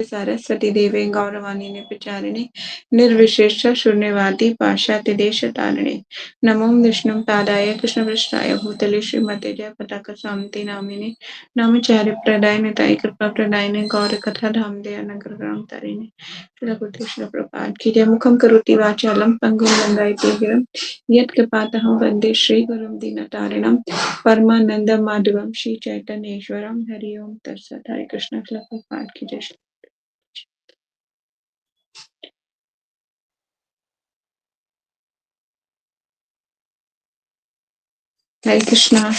सरस्वती देवी गौरवाणी प्रचारिणे निर्विशेष शून्यवादी पाश्चात्य तारिणे नमो विष्णु पादाय कृष्णपृष्ठाय भूतले श्रीमते जय पताका स्वामी नामिने नामचार्य प्रदाय निताय कृपा प्रदायने गौर कथा धाम दे अनग्रह तारिणे श्री प्रपात की जय मुखम करोति वाचालम पंगुम लंगायते गिरम यत् कृपातहं वंदे श्री गुरुम दीनतारिणम परमानंद माधवम श्री चैतन्येश्वरम हरि ओम तत्सत हरे कृष्ण प्रपात की जय। हरे कृष्णा।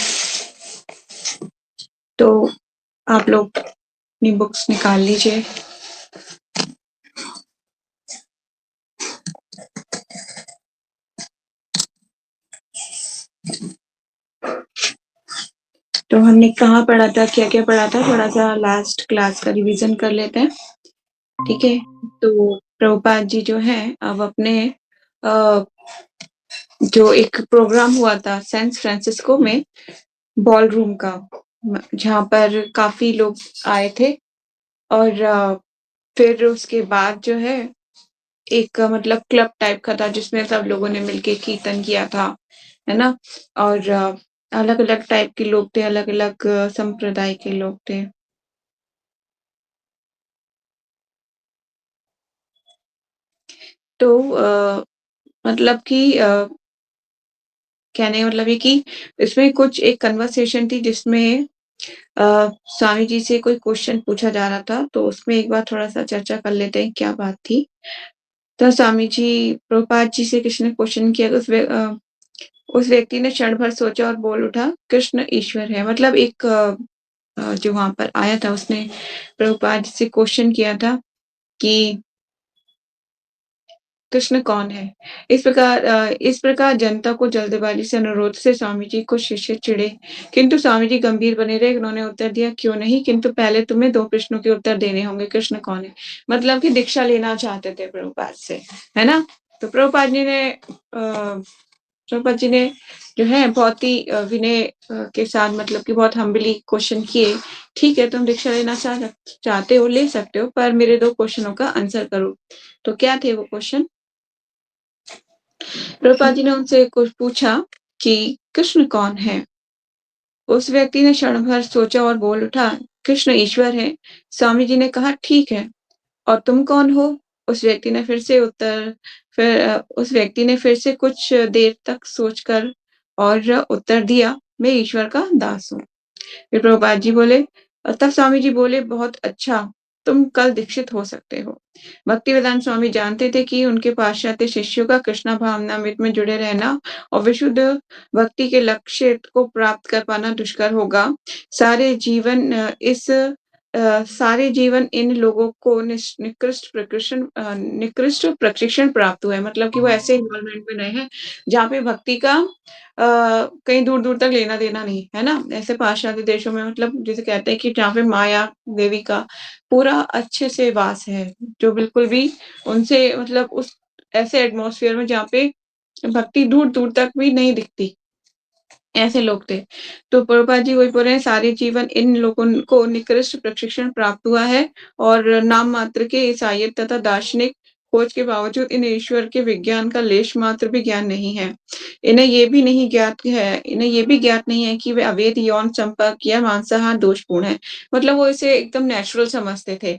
तो आप लोग अपनी बुक्स निकाल लीजिए। तो हमने कहाँ पढ़ा था, क्या क्या पढ़ा था, थोड़ा सा लास्ट क्लास का रिवीजन कर लेते हैं। ठीक है। तो प्रभुपाद जी जो है अब अपने जो एक प्रोग्राम हुआ था सैन फ्रांसिस्को में बॉल रूम का, जहाँ पर काफी लोग आए थे, और फिर उसके बाद जो है एक मतलब क्लब टाइप का था जिसमें सब लोगों ने मिलके कीर्तन किया था, है ना। और अलग अलग टाइप के लोग थे, अलग अलग संप्रदाय के लोग थे। तो मतलब कि कहने का मतलब ये कि इसमें कुछ एक कन्वर्सेशन थी जिसमें स्वामी जी से कोई क्वेश्चन पूछा जा रहा था, तो उसमें एक बार थोड़ा सा चर्चा कर लेते हैं क्या बात थी। तो स्वामी जी प्रभुपाद जी से किसी ने क्वेश्चन किया, तो उस व्यक्ति ने क्षण भर सोचा और बोल उठा, कृष्ण ईश्वर है। मतलब एक जो वहां पर आया था उसने प्रभुपाद जी से क्वेश्चन किया था कि कृष्ण कौन है। इस प्रकार जनता को जल्दबाजी से अनुरोध से स्वामी जी को शिष्य चिढ़े, किंतु स्वामी जी गंभीर बने रहे। उन्होंने उत्तर दिया, क्यों नहीं, किंतु पहले तुम्हें 2 प्रश्नों के उत्तर देने होंगे। कृष्ण कौन है? मतलब कि दीक्षा लेना चाहते थे प्रभुपाद से, है ना। तो प्रभुपाद जी ने जो है बहुत ही विनय के साथ, मतलब कि बहुत हम्बली क्वेश्चन किए। ठीक है, तुम दीक्षा लेना चाहते हो, ले सकते हो, पर मेरे 2 क्वेश्चनों का आंसर करो। तो क्या थे वो क्वेश्चन? प्रभुपाद जी ने उनसे कुछ पूछा कि कृष्ण कौन है। उस व्यक्ति ने क्षण भर सोचा और बोल उठा, कृष्ण ईश्वर है। स्वामी जी ने कहा, ठीक है, और तुम कौन हो? उस व्यक्ति ने फिर से कुछ देर तक सोचकर और उत्तर दिया, मैं ईश्वर का दास हूँ। फिर प्रभुपाद जी बोले, तब स्वामी जी बोले, बहुत अच्छा, तुम कल दीक्षित हो सकते हो। भक्तिवेदांत स्वामी जानते थे कि उनके पाश्चात्य शिष्यों का कृष्णा भावनामृत में जुड़े रहना और विशुद्ध भक्ति के लक्ष्य को प्राप्त कर पाना दुष्कर होगा। सारे जीवन इन लोगों को निकृष्ट प्रशिक्षण प्राप्त हुआ है। मतलब कि वो ऐसे इन्वायरमेंट में रहे हैं जहाँ पे भक्ति का कहीं दूर दूर तक लेना देना नहीं है ना। ऐसे पाश्चात्य देशों में, मतलब जिसे कहते हैं कि जहाँ पे माया देवी का पूरा अच्छे से वास है, जो बिल्कुल भी उनसे, मतलब उस ऐसे एटमॉस्फेयर में जहाँ पे भक्ति दूर दूर तक भी नहीं दिखती, ऐसे लोग थे। तो प्रभुपाद जी वही बोल रहे हैं, सारे जीवन इन लोगों को निकृष्ट प्रशिक्षण प्राप्त हुआ है, और नाम मात्र के ईसाइयत तथा दार्शनिक खोज के बावजूद इन्हें ईश्वर के विज्ञान का लेश मात्र भी ज्ञान नहीं है। इन्हें ये भी ज्ञात नहीं है कि वे अवैध यौन संपर्क या मांसाहार दोषपूर्ण है। मतलब वो इसे एकदम नेचुरल समझते थे,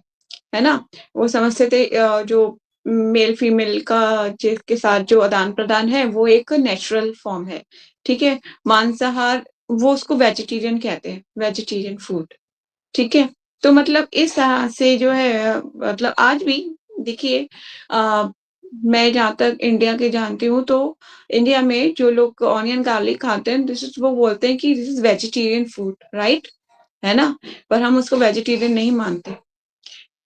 है ना। वो समझते थे जो मेल फीमेल का जिसके साथ जो आदान प्रदान है वो एक नेचुरल फॉर्म है। ठीक है। मांसाहार, वो उसको वेजिटेरियन कहते हैं, वेजिटेरियन फूड। ठीक है। तो मतलब इस तरह से जो है, मतलब आज भी देखिए, मैं जहाँ तक इंडिया के जानती हूँ, तो इंडिया में जो लोग ऑनियन गार्लिक खाते हैं, वो बोलते हैं कि this is vegetarian food, right, है ना। पर हम उसको वेजिटेरियन नहीं मानते,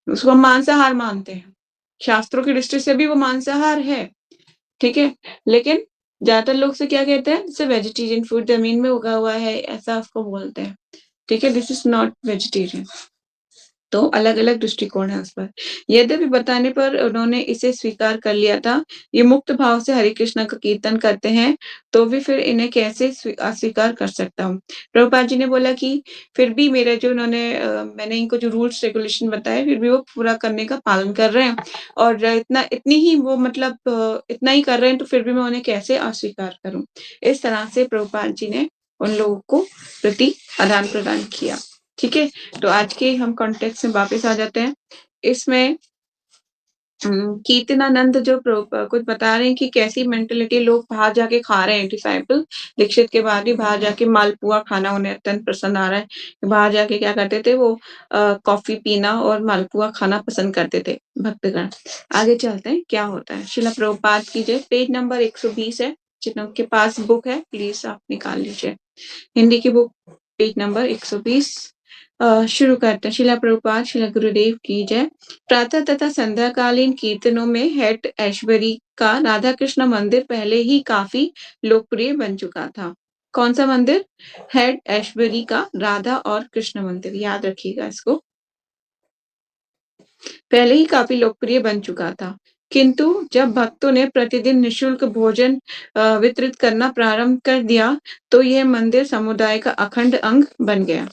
उसको हम मांसाहार मानते हैं। शास्त्रों की दृष्टि से भी वो मांसाहार है। ठीक है। लेकिन ज्यादातर लोग से क्या कहते हैं, जैसे वेजिटेरियन फूड, जमीन में उगा हुआ है, ऐसा उसको बोलते हैं। ठीक है, दिस इज नॉट वेजिटेरियन। तो अलग-अलग दृष्टिकोण है उस पर। यद्यपि बताने पर उन्होंने इसे स्वीकार कर लिया था, ये मुक्त भाव से हरे कृष्ण का कीर्तन करते हैं, तो भी फिर इन्हें कैसे अस्वीकार कर सकता हूँ। प्रभुपाद जी ने बोला कि फिर भी मेरा जो मैंने इनको जो रूल्स रेगुलेशन बताए, फिर भी वो पूरा करने का पालन कर रहे हैं और इतनी ही वो इतना ही कर रहे हैं, तो फिर भी मैं उन्हें कैसे अस्वीकार करूँ? इस तरह से प्रभुपाद जी ने उन लोगों को प्रति आदान-प्रदान किया। ठीक है? तो आज के हम कॉन्टेक्स्ट में वापस आ जाते हैं। इसमें कीर्तनानंद जो कुछ बता रहे हैं कि कैसी मेंटालिटी लोग बाहर जाके खा रहे हैं डिसाइपल, दीक्षित के बाद भी बाहर जाके मालपुआ खाना उन्हें अत्यंत पसंद आ रहा है। बाहर जाके क्या करते थे वो कॉफ़ी पीना और मालपुआ खाना पसंद करते थे भक्तगण। आगे चलते हैं, क्या होता है? श्रील प्रभुपाद की जय। पेज नंबर 120 है, जिनके पास बुक है प्लीज़ आप निकाल लीजिए। हिंदी की बुक पेज नंबर 120। शुरू करते हैं। श्रील प्रभुपाद श्रील गुरुदेव की जय। प्रातः तथा संध्याकालीन कीर्तनों में हेट ऐश्वरी का राधा कृष्ण मंदिर पहले ही काफी लोकप्रिय बन चुका था। कौन सा मंदिर? हेड ऐश्वरी का राधा और कृष्ण मंदिर, याद रखिएगा इसको। पहले ही काफी लोकप्रिय बन चुका था, किंतु जब भक्तों ने प्रतिदिन निःशुल्क भोजन वितरित करना प्रारंभ कर दिया, तो यह मंदिर समुदाय का अखंड अंग बन गया।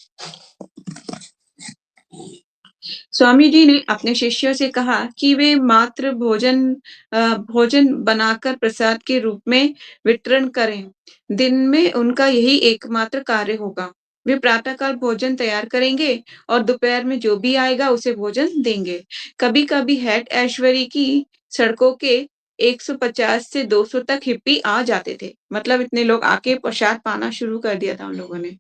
स्वामी जी ने अपने शिष्यों से कहा कि वे मात्र भोजन बनाकर प्रसाद के रूप में वितरण करें। दिन में उनका यही एकमात्र कार्य होगा। वे प्रातःकाल भोजन तैयार करेंगे और दोपहर में जो भी आएगा उसे भोजन देंगे। कभी-कभी हेड ऐश्वरी की सड़कों के 150 से 200 तक हिप्पी आ जाते थे। मतलब इतने लोग आके प्रसाद पाना शुरू कर दिया था उन लोगों ने।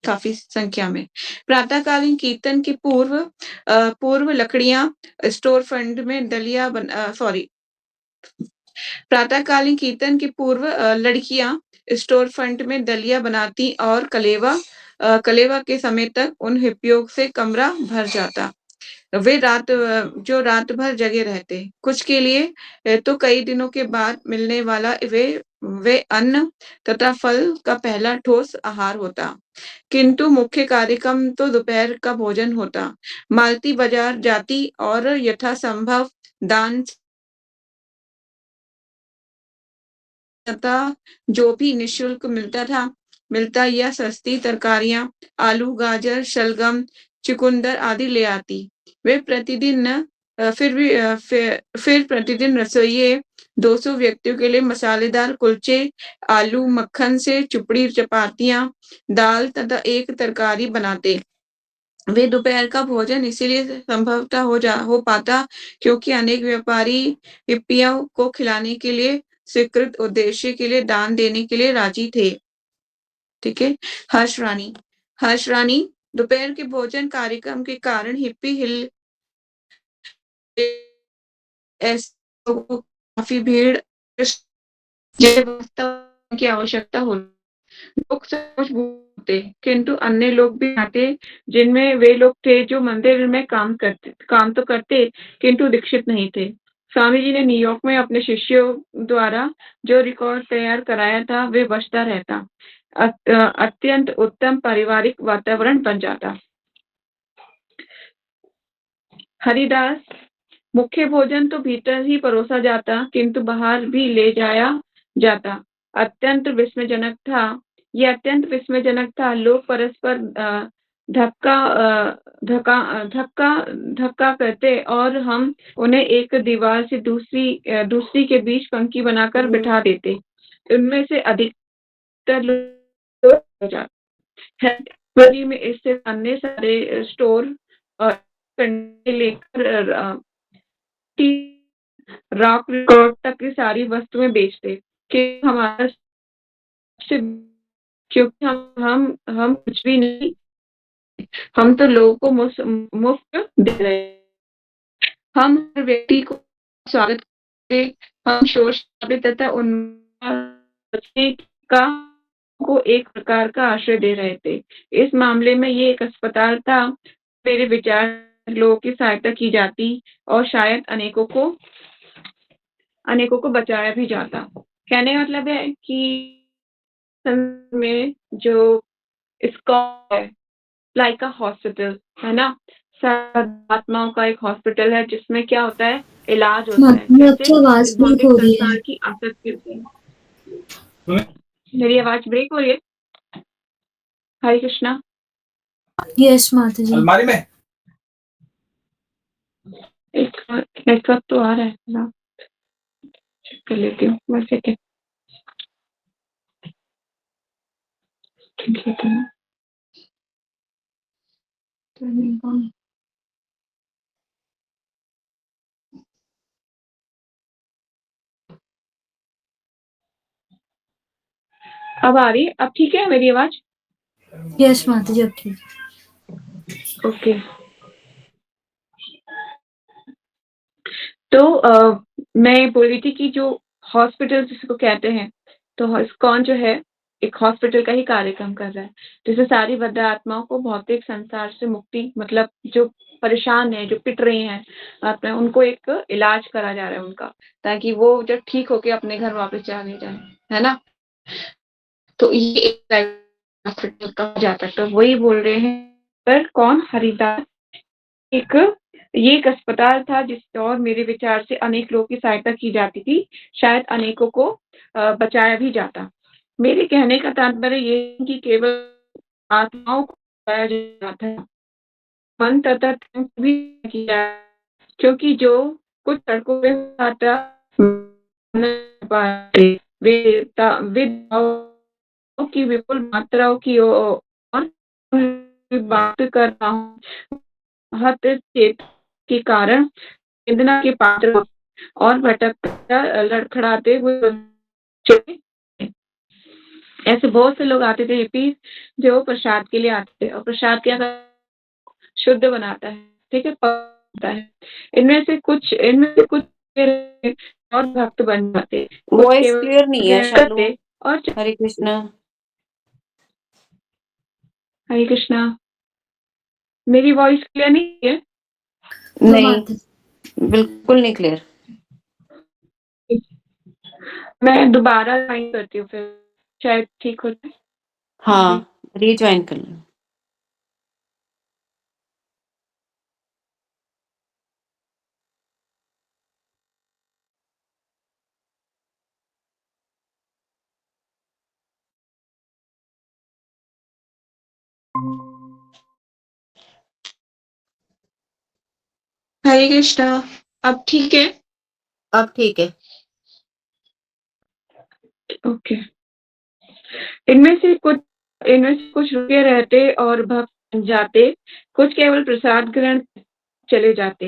काफ़ी संख्या में। प्रातःकालीन कीर्तन के पूर्व लकड़ियाँ स्टोर फंड में सॉरी प्रातःकालीन कीर्तन के पूर्व लड़कियाँ स्टोर फ्रंट में दलिया बनाती और कलेवा के समय तक उन हिप्पियों से कमरा भर जाता। वे जो रात भर जगे रहते। कुछ के लिए तो कई दिनों के बाद मिलने वाला वे अन्न तथा फल का पहला ठोस आहार होता। किंतु मुख्य कार्यक्रम तो दोपहर का भोजन होता। मालती बाजार जाती और यथासंभव दान तथा जो भी निःशुल्क मिलता या सस्ती तरकारियां, आलू, गाजर, शलगम, चुकंदर आदि ले आती। वे प्रतिदिन फिर प्रतिदिन रसोइये 200 व्यक्तियों के लिए मसालेदार कुलचे, आलू मक्खन से चुपड़ी चपातियां, दाल तथा एक तरकारी बनाते। वे दोपहर का भोजन इसीलिए संभवतः हो पाता क्योंकि अनेक व्यापारी हिप्पियों को खिलाने के लिए स्वीकृत उद्देश्य के लिए दान देने के लिए राजी थे। ठीक है। हर्ष रानी दोपहर के भोजन कार्यक्रम के कारण हिप्पी हिल ऐसे लोगों को काफी भीड़ की आवश्यकता हो। लोग सचमुच होते, किंतु अन्य लोग भी आते जिनमें वे लोग थे जो मंदिर में काम तो करते किंतु दीक्षित नहीं थे। स्वामी जी ने न्यूयॉर्क में अपने शिष्यों द्वारा जो रिकॉर्ड तैयार कराया था वे बचता रहता। अत्यंत उत्तम पारिवारिक वातावरण बन जाता। हरिदास मुख्य भोजन तो भीतर ही परोसा जाता किंतु बाहर भी ले जाया जाता। अत्यंत विस्मयजनक था। ये अत्यंत विस्मयजनक था। लोग परस्पर धक्का धक्का धक्का करते और हम उन्हें एक दीवार से दूसरी के बीच पंक्ति बनाकर बिठा देते। उनमें से अधिकतर लोग हो जाते हैं। में इससे अन्य सारे स्टोर लेकर रॉक रिकॉर्ड तक की सारी वस्तुएं बेचते कि हमारा क्योंकि हम कुछ भी नहीं, हम तो लोगों को मुफ्त दे रहे हैं। हम हर व्यक्ति को स्वागत करते, हम शोर शराबे तथा का को एक प्रकार का आश्रय दे रहे थे। इस मामले में ये एक अस्पताल था। मेरे विचार लोगों की सहायता की जाती और शायद अनेकों को बचाया भी जाता। कहने का मतलब है कि में जो इसका लाइक अ हॉस्पिटल है ना, आत्माओं का एक हॉस्पिटल है जिसमें क्या होता है, इलाज होता है। माधुरी कैसे? आपकी आवाज इस ब्रेक भौतिक हो रही है। संसार की आसक्ति होती है। मेरी आवाज़ ब्रेक हो रही है? हरे कृष्णा। यस माता जी। अलमारी में एक नेटवर्क तो आ रहा है ना, चेक कर लेती हूँ, 1 सेकंड। ठीक है। अब आ रही है? अब ठीक है मेरी आवाज़? यस माता जी, अब ठीक है। ओके। तो मैं बोल रही थी कि जो हॉस्पिटल जिसको कहते हैं, तो इस्कॉन जो है, एक हॉस्पिटल का ही कार्यक्रम कर रहा है। जैसे सारी बद्ध आत्माओं को भौतिक संसार से मुक्ति, मतलब जो परेशान हैं, जो पिट रही हैं आत्माएँ, उनको एक इलाज करा जा रहा है उनका, ताकि वो जब ठीक होके अपने घर वापस चले जाएँ, है ना? तो ये एक हॉस्पिटल कहा जाता है, तो वही बोल रहे हैं। पर कौन? हरिदास। एक ये एक अस्पताल था जिस और मेरे विचार से अनेक लोगों की सहायता की जाती थी, शायद अनेकों को बचाया भी जाता। मेरे कहने का तात्पर्य ये है कि केवल आत्माओं को बचाया जाता है, मन तथा तन को भी किया, क्योंकि जो कुछ सड़कों पे आता की विपुल मात्राओं की और बात कर रहा हूँ, हस्तक्षेप के कारण वेदना के पात्र और भटकता लड़खड़ाते हुए बच्चे, ऐसे बहुत से लोग आते थे हिप्पीज, जो प्रसाद के लिए आते थे, और प्रसाद क्या शुद्ध बनाता है, ठीक है, पकता है। इनमें से कुछ और भक्त बन जाते, कुछ वॉइस केवल क्लियर नहीं है शालू। करते और हरे कृष्णा। हरे कृष्णा। मेरी वॉइस क्लियर नहीं है? तो नहीं, माता बिल्कुल नहीं क्लियर। मैं दोबारा ज्वाइन करती हूँ, फिर शायद ठीक हो जाए। हाँ, रीज्वाइन कर लो। हरे कृष्णा। अब ठीक है? अब ठीक है। ओके। इनमें से कुछ रुके रहते और भक्त बन जाते, कुछ केवल प्रसाद ग्रहण चले जाते।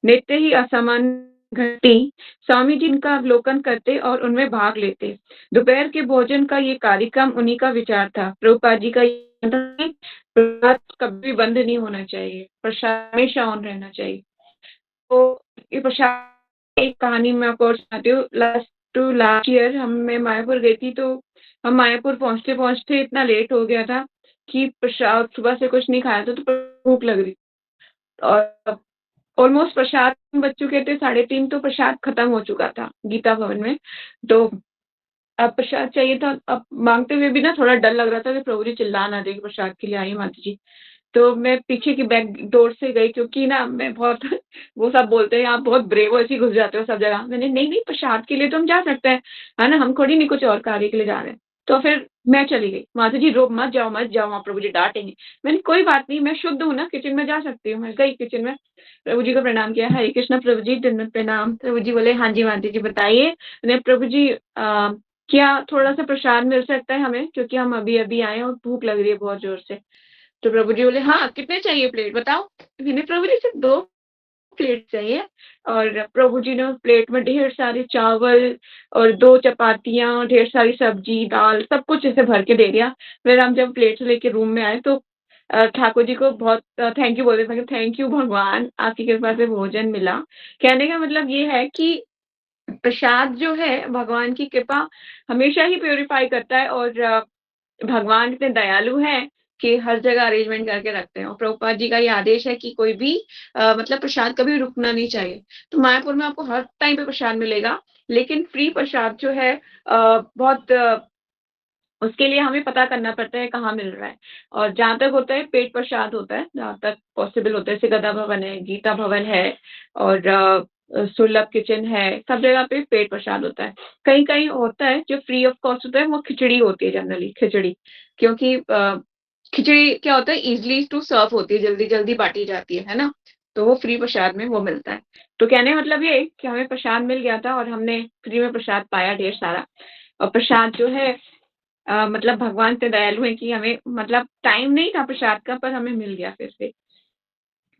नित्य ही असामान्य घटती, स्वामी जी इनका अवलोकन करते और उनमें भाग लेते। दोपहर के भोजन का ये कार्यक्रम उन्हीं का विचार था। प्रभुपाद जी का ये कहना था कि प्रसाद कभी बंद नहीं होना चाहिए, प्रसाद हमेशा ऑन रहना चाहिए। तो ये प्रसाद एक कहानी मैं आपको और सुनाती हूँ। लास्ट ईयर मैं मायापुर गई थी, तो हम मायापुर पहुँचते-पहुँचते इतना लेट हो गया था कि प्रसाद सुबह से कुछ नहीं खाया था, तो भूख लग रही। और ऑलमोस्ट प्रसाद बज चुके थे 3:30, तो प्रसाद खत्म हो चुका था गीता भवन में। तो अब प्रसाद चाहिए था, अब माँगते हुए भी ना थोड़ा डर लग रहा था कि प्रभु जी चिल्ला ना दें कि प्रसाद के लिए आई हैं माता जी। तो मैं पीछे की बैक डोर से गई, क्योंकि ना मैं बहुत वो सब बोलते हैं आप बहुत ब्रेव हो, ऐसे ही घुस जाते हो सब जगह। मैंने नहीं प्रसाद के लिए तो हम जा सकते हैं, है ना? हम थोड़ी नहीं कुछ और कार्य के लिए जा रहे हैं। तो फिर मैं चली गई। माता जी रो मत जाओ, वहाँ प्रभु जी डाँटेंगे। मैंने कोई बात नहीं, मैं शुद्ध हूँ ना, किचन में जा सकती हूँ। मैं गई किचन में, प्रभु जी को प्रणाम किया। हरे कृष्णा प्रभु जी, दंडवत प्रणाम। प्रभु जी बोले, हाँ जी माता जी बताइए। मैंने प्रभु जी क्या थोड़ा-सा प्रसाद मिल सकता है हमें? क्योंकि हम अभी-अभी आए हैं और भूख लग रही है बहुत ज़ोर से। तो प्रभु जी बोले, हाँ, कितने चाहिए प्लेट बताओ? मैंने प्रभु जी सिर्फ़ 2 प्लेट चाहिए। और प्रभु जी ने उस प्लेट में ढेर सारे चावल और 2 चपातियाँ, ढेर सारी सब्ज़ी, दाल सब कुछ ऐसे भर के दे दिया। फिर हम जब प्लेट्स लेके रूम में आए, तो ठाकुर जी को बहुत थैंक यू बोल रहे थे। मैं कहा थैंक यू भगवान, आपकी कृपा से भोजन मिला। कहने का मतलब ये है कि प्रसाद जो है भगवान की कृपा हमेशा ही प्यूरिफ़ाई करता है, और भगवान इतने दयालु हैं कि हर जगह अरेंजमेंट करके रखते हैं। और प्रभुपाद जी का ये आदेश है कि कोई भी मतलब प्रसाद कभी रुकना नहीं चाहिए। तो मायापुर में आपको हर टाइम पे प्रसाद मिलेगा, लेकिन फ्री प्रसाद जो है बहुत उसके लिए हमें पता करना पड़ता है कहाँ मिल रहा है। और जहाँ तक होता है पेट प्रसाद होता है, जहाँ तक पॉसिबल होता है, जैसे गदा भवन है, गीता भवन है और सुलभ किचन है, सब जगह पे पेट प्रसाद होता है। कहीं-कहीं होता है जो फ्री ऑफ कॉस्ट होता है, वो खिचड़ी होती है जनरली, खिचड़ी। क्योंकि खिचड़ी क्या होता है ईज़िली टू सर्व होती है, जल्दी-जल्दी बाँटी जाती है ना? तो वो फ्री प्रसाद में वो मिलता है। तो कहने का मतलब ये है कि हमें प्रसाद मिल गया था और हमने फ्री में प्रसाद पाया ढेर सारा। और प्रसाद जो है मतलब भगवान इतने दयालु हैं कि हमें मतलब टाइम नहीं था प्रसाद का पर हमें मिल गया फिर से।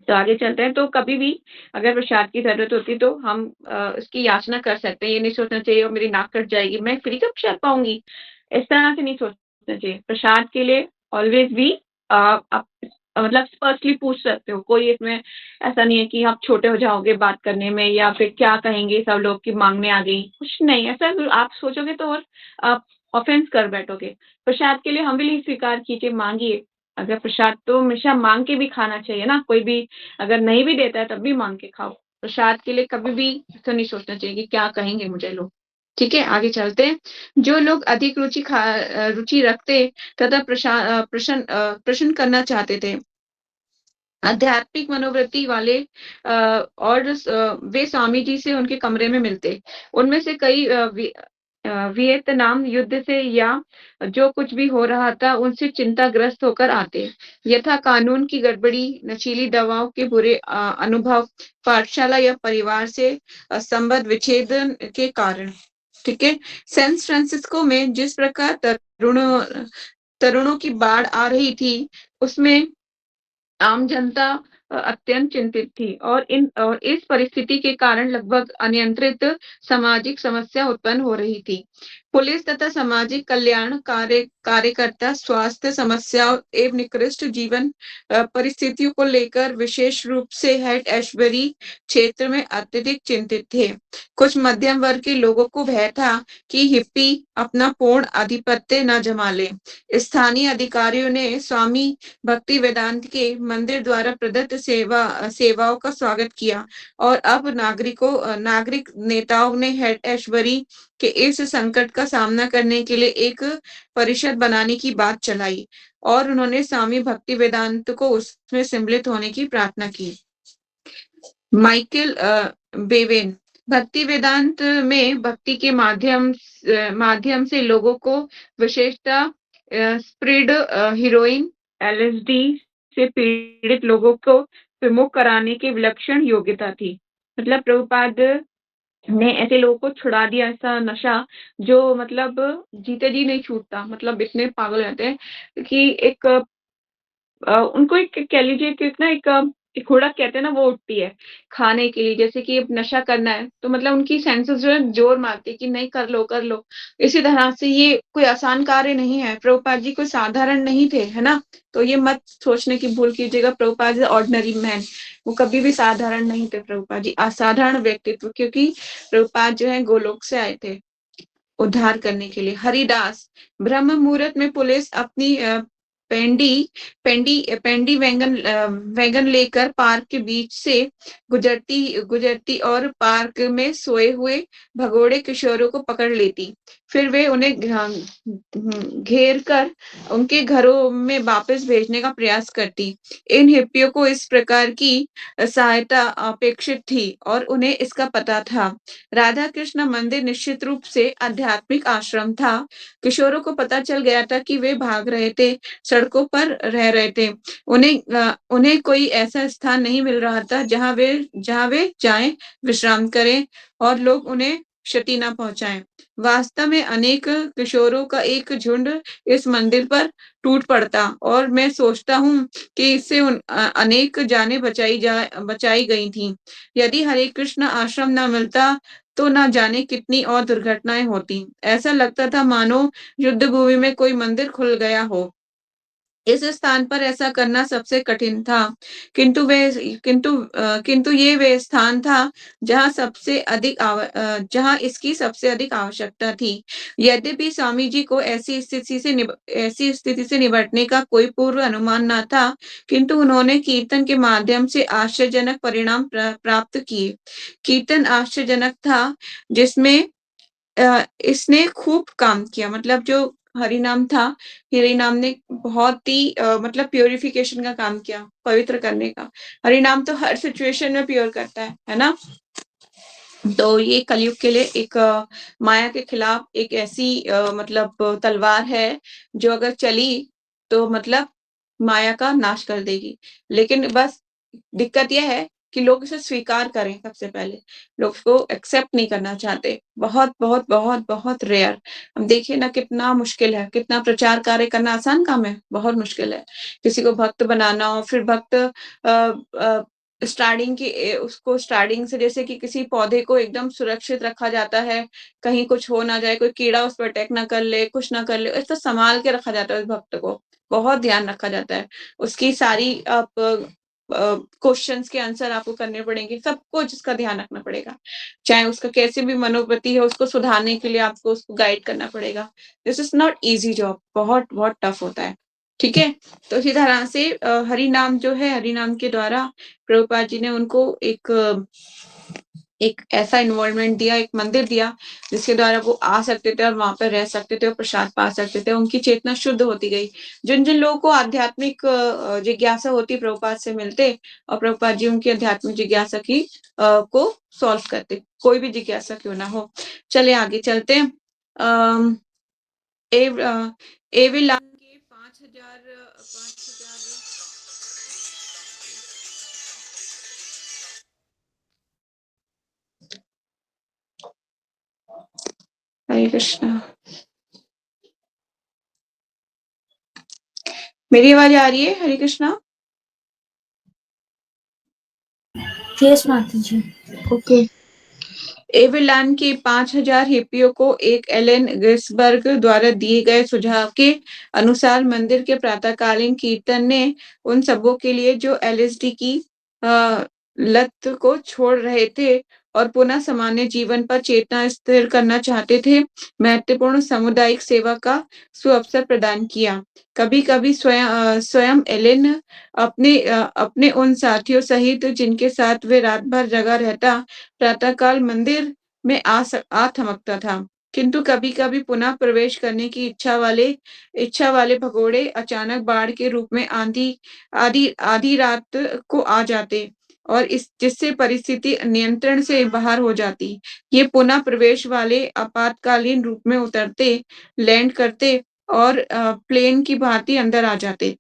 तो आगे चलते हैं तो कभी भी अगर प्रसाद की ज़रूरत होती है तो हम उसकी याचना कर सकते हैं। ये नहीं सोचना चाहिए मेरी नाक कट जाएगी, मैं फ्री का प्रसाद पाऊँगी। इस तरह से नहीं सोचना चाहिए। प्रसाद के लिए ऑलवेज़ भी आप मतलब स्पष्टली पूछ सकते हो। कोई इसमें ऐसा नहीं है कि आप छोटे हो जाओगे बात करने में या फिर क्या कहेंगे सब लोग कि माँगने आ गई, कुछ नहीं। ऐसा अगर आप सोचोगे तो और आप ऑफेंस कर बैठोगे। प्रसाद के लिए हम्बली स्वीकार कीजिए, माँगिए। अगर प्रसाद तो हमेशा माँग के भी खाना चाहिए ना, कोई भी अगर नहीं भी देता है तब भी माँग के खाओ। प्रसाद के लिए कभी भी ऐसा नहीं सोचना चाहिए कि क्या कहेंगे मुझे लोग। ठीक है, आगे चलते हैं। जो लोग अधिक रुचि रखते तथा प्रश्न करना चाहते थे, आध्यात्मिक मनोवृत्ति वाले वे स्वामी जी से उनके कमरे में मिलते। उनमें से कई वियतनाम युद्ध से या जो कुछ भी हो रहा था उनसे चिंताग्रस्त होकर आते। यथा कानून की गड़बड़ी, नशीली दवाओं के बुरे अनुभव, पाठशाला या परिवार से संबंध विच्छेदन के कारण। ठीक है? सैन फ्रांसिस्को में जिस प्रकार तरुणों की बाढ़ आ रही थी, उसमें आम जनता अत्यंत चिंतित थी और इस परिस्थिति के कारण लगभग अनियंत्रित सामाजिक समस्या उत्पन्न हो रही थी। पुलिस तथा सामाजिक कल्याण कार्यकर्ता स्वास्थ्य समस्याओं एवं निकृष्ट जीवन परिस्थितियों को लेकर विशेष रूप से हेड एशबरी क्षेत्र में अत्यधिक चिंतित थे। कुछ मध्यम वर्ग के लोगों को भय था कि हिप्पी अपना पूर्ण आधिपत्य न जमा ले। स्थानीय अधिकारियों ने स्वामी भक्ति वेदांत के मंदिर द्वारा प्रदत्त सेवाओं का स्वागत किया और अब नागरिक नेताओं ने हेड ऐश्वरी के इस संकट का सामना करने के लिए एक परिषद बनाने की बात चलाई और उन्होंने स्वामी भक्ति वेदांत को उसमें सम्मिलित होने की प्रार्थना की। माइकल बेवेन भक्ति वेदांत में भक्ति के माध्यम से लोगों को विशेषता स्प्रिड हीरोइन एलएसडी से पीड़ित लोगों को विमुख कराने की विलक्षण योग्यता थी। मतलब प्रभुपाद ने ऐसे लोगों को छुड़ा दिया ऐसा नशा जो मतलब जीते जी नहीं छूटता। मतलब इतने पागल रहते हैं कि एक उनको एक कह लीजिए कि एक हुड़क कहते हैं ना वो उठती है, खाने के लिए जैसे कि अब नशा करना है, तो मतलब उनकी सेंसेस जो है ज़ोर मारती है कि नहीं कर लो, कर लो। इसी तरह से ये कोई आसान कार्य नहीं है, प्रभुपाद जी कोई साधारण नहीं थे, है ना? तो ये मत सोचने की भूल कीजिएगा प्रभुपाद इज़ ऑर्डिनरी मैन, वो कभी भी साधारण नहीं थे प्रभुपाद जी, असाधारण व्यक्तित्व क्योंकि प्रभुपाद जो है गोलोक से आए थे, उद्धार करने के लिए। हरिदास, ब्रह्म मुहूर्त में पुलिस अपनी पेंडी पेंडी पेंडी वैगन लेकर पार्क के बीच से गुजरती और पार्क में सोए हुए भगोड़े किशोरों को पकड़ लेती। फिर वे उन्हें घेर कर उनके घरों में वापस भेजने का प्रयास करती। इन हिप्पियों को इस प्रकार की सहायता अपेक्षित थी और उन्हें इसका पता था। राधा कृष्ण मंदिर निश्चित रूप से आध्यात्मिक आश्रम था। किशोरों को पता चल गया था कि वे भाग रहे थे, सड़कों पर रह रहे थे। उन्हें कोई ऐसा स्थान नहीं मिल रहा था जहाँ वे जाएं, विश्राम करें और लोग उन्हें क्षति न पहुंचाएं। वास्तव में अनेक किशोरों का एक झुंड इस मंदिर पर टूट पड़ता और मैं सोचता हूँ कि इससे अनेक जानें बचाई गई थीं। यदि हरे कृष्ण आश्रम न मिलता तो ना जाने कितनी और दुर्घटनाएं होती। ऐसा लगता था मानो युद्ध भूमि में कोई मंदिर खुल गया हो। इस स्थान पर ऐसा करना सबसे कठिन था, किंतु ये वे स्थान था जहाँ इसकी सबसे अधिक आवश्यकता थी। यद्यपि स्वामी जी को ऐसी स्थिति से निपटने का कोई पूर्व अनुमान न था, किंतु उन्होंने कीर्तन के माध्यम से आश्चर्यजनक परिणाम प्राप्त किए। कीर्तन आश्चर्यजनक था, जिसमें इसने खूब काम किया। मतलब जो हरिनाम था, हरिनाम ने बहुत ही मतलब प्यूरिफिकेशन का काम किया, पवित्र करने का। हरिनाम तो हर सिचुएशन में प्योर करता है ना? तो ये कलयुग के लिए एक माया के खिलाफ एक ऐसी मतलब तलवार है, जो अगर चली तो मतलब माया का नाश कर देगी। लेकिन बस दिक्कत ये है कि लोग इसे स्वीकार करें सबसे पहले। लोग इसको एक्सेप्ट नहीं करना चाहते। बहुत, बहुत, बहुत, बहुत रेयर। अब देखिए ना कितना मुश्किल है, कितना प्रचार कार्य करना आसान काम है? बहुत मुश्किल है। किसी को भक्त बनाना हो, फिर भक्त अ, स्टार्टिंग की उसको स्टार्टिंग से जैसे कि किसी पौधे को एकदम सुरक्षित रखा जाता है, कहीं कुछ हो ना जाए, कोई कीड़ा उस पर अटैक ना कर ले, कुछ ना कर ले, ऐसा सँभाल के रखा जाता है उस भक्त को, बहुत ध्यान रखा जाता है। उसकी सारी आप क्वेश्चन्स के आंसर आपको करने पड़ेंगे, सब कुछ उसका ध्यान रखना पड़ेगा। चाहे उसका कैसे भी मनोवृत्ति है, उसको सुधारने के लिए आपको उसको गाइड करना पड़ेगा। This is not easy job, बहुत, बहुत टफ होता है, ठीक है? तो इसी तरह से हरि नाम जो है, हरि नाम के द्वारा प्रभुपाद जी ने उनको एक ऐसा इन्वायरमेंट दिया, एक मंदिर दिया, जिसके द्वारा वो आ सकते थे और वहाँ पे रह सकते थे और प्रसाद पा सकते थे। उनकी चेतना शुद्ध होती गई। जिन-जिन लोगों को आध्यात्मिक जिज्ञासा होती प्रभुपाद से मिलते और प्रभुपाद जी उनकी आध्यात्मिक जिज्ञासा को सॉल्व करते, कोई भी जिज्ञासा क्यों ना हो। चलिए आगे चलते हैं। अम, एव अ, एविलान के 5,000 हरे कृष्णा। मेरी आवाज़ आ रही है? हरे कृष्णा? यस माता जी। ओके। एविलान के 5,000 हिप्पियों को एक एलेन गिल्सबर्ग द्वारा दिए गए सुझाव के अनुसार मंदिर के प्रातःकालीन कीर्तन ने उन सबों के लिए जो एलएसडी की लत को छोड़ रहे थे और पुनः सामान्य जीवन पर चेतना स्थिर करना चाहते थे, महत्वपूर्ण सामुदायिक सेवा का सुअवसर प्रदान किया। कभी-कभी स्वयं एलेन अपने उन साथियों सहित जिनके साथ वे रात भर जगा रहता, प्रातःकाल मंदिर में आ थमकता था। किंतु कभी-कभी पुनः प्रवेश करने की इच्छा वाले भगोड़े अचानक बाढ़ के रूप में आधी आधी रात को आ जाते और इस जिससे परिस्थिति नियंत्रण से बाहर हो जाती। ये पुनः प्रवेश वाले आपातकालीन रूप में उतरते, लैंड करते और प्लेन की भांति अंदर आ जाते।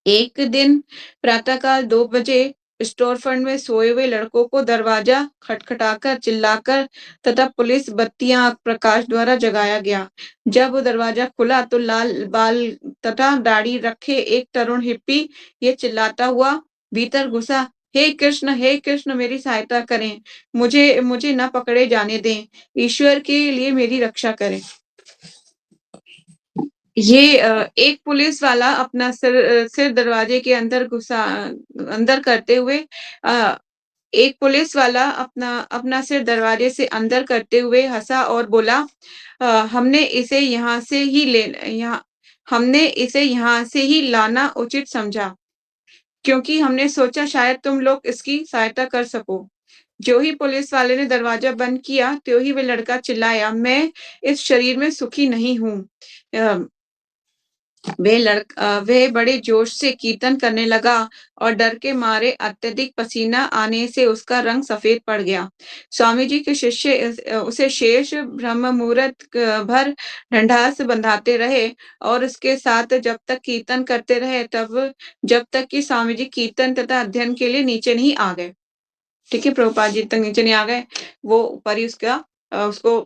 एक दिन प्रातःकाल 2 बजे स्टोरफ्रंट में सोए हुए लड़कों को दरवाजा खटखटाकर, चिल्लाकर तथा पुलिस बत्तियां प्रकाश द्वारा जगाया गया। जब वो दरवाजा खुला तो लाल बाल तथा दाढ़ी रखे एक तरुण हिप्पी ये चिल्लाता हुआ भीतर घुसा, हे कृष्ण मेरी सहायता करें, मुझे मुझे न पकड़े जाने दें, ईश्वर के लिए मेरी रक्षा करें। ये एक पुलिस वाला अपना सिर दरवाजे के अंदर करते हुए अ, एक पुलिस वाला अपना अपना सिर दरवाजे से अंदर करते हुए हँसा और बोला, अ, "हमने इसे यहाँ से ही ले यहाँ हमने इसे यहाँ से ही लाना उचित समझा, क्योंकि हमने सोचा शायद तुम लोग इसकी सहायता कर सको।" जो ही पुलिस वाले ने दरवाजा बंद किया, त्यों ही वह लड़का चिल्लाया, "मैं इस शरीर में सुखी नहीं हूँ।" अ वह बड़े जोश से कीर्तन करने लगा और डर के मारे अत्यधिक पसीना आने से उसका रंग सफेद पड़ गया। स्वामी जी के शिष्य उसे शेष ब्रह्म मुहूर्त भर ढंढास बंधाते रहे और उसके साथ जब तक कीर्तन करते रहे जब तक कि स्वामी जी कीर्तन तथा अध्ययन के लिए नीचे नहीं आ गए। ठीक है, प्रभुपाद जी तक नीचे नहीं आ गए, वो ऊपर ही उसको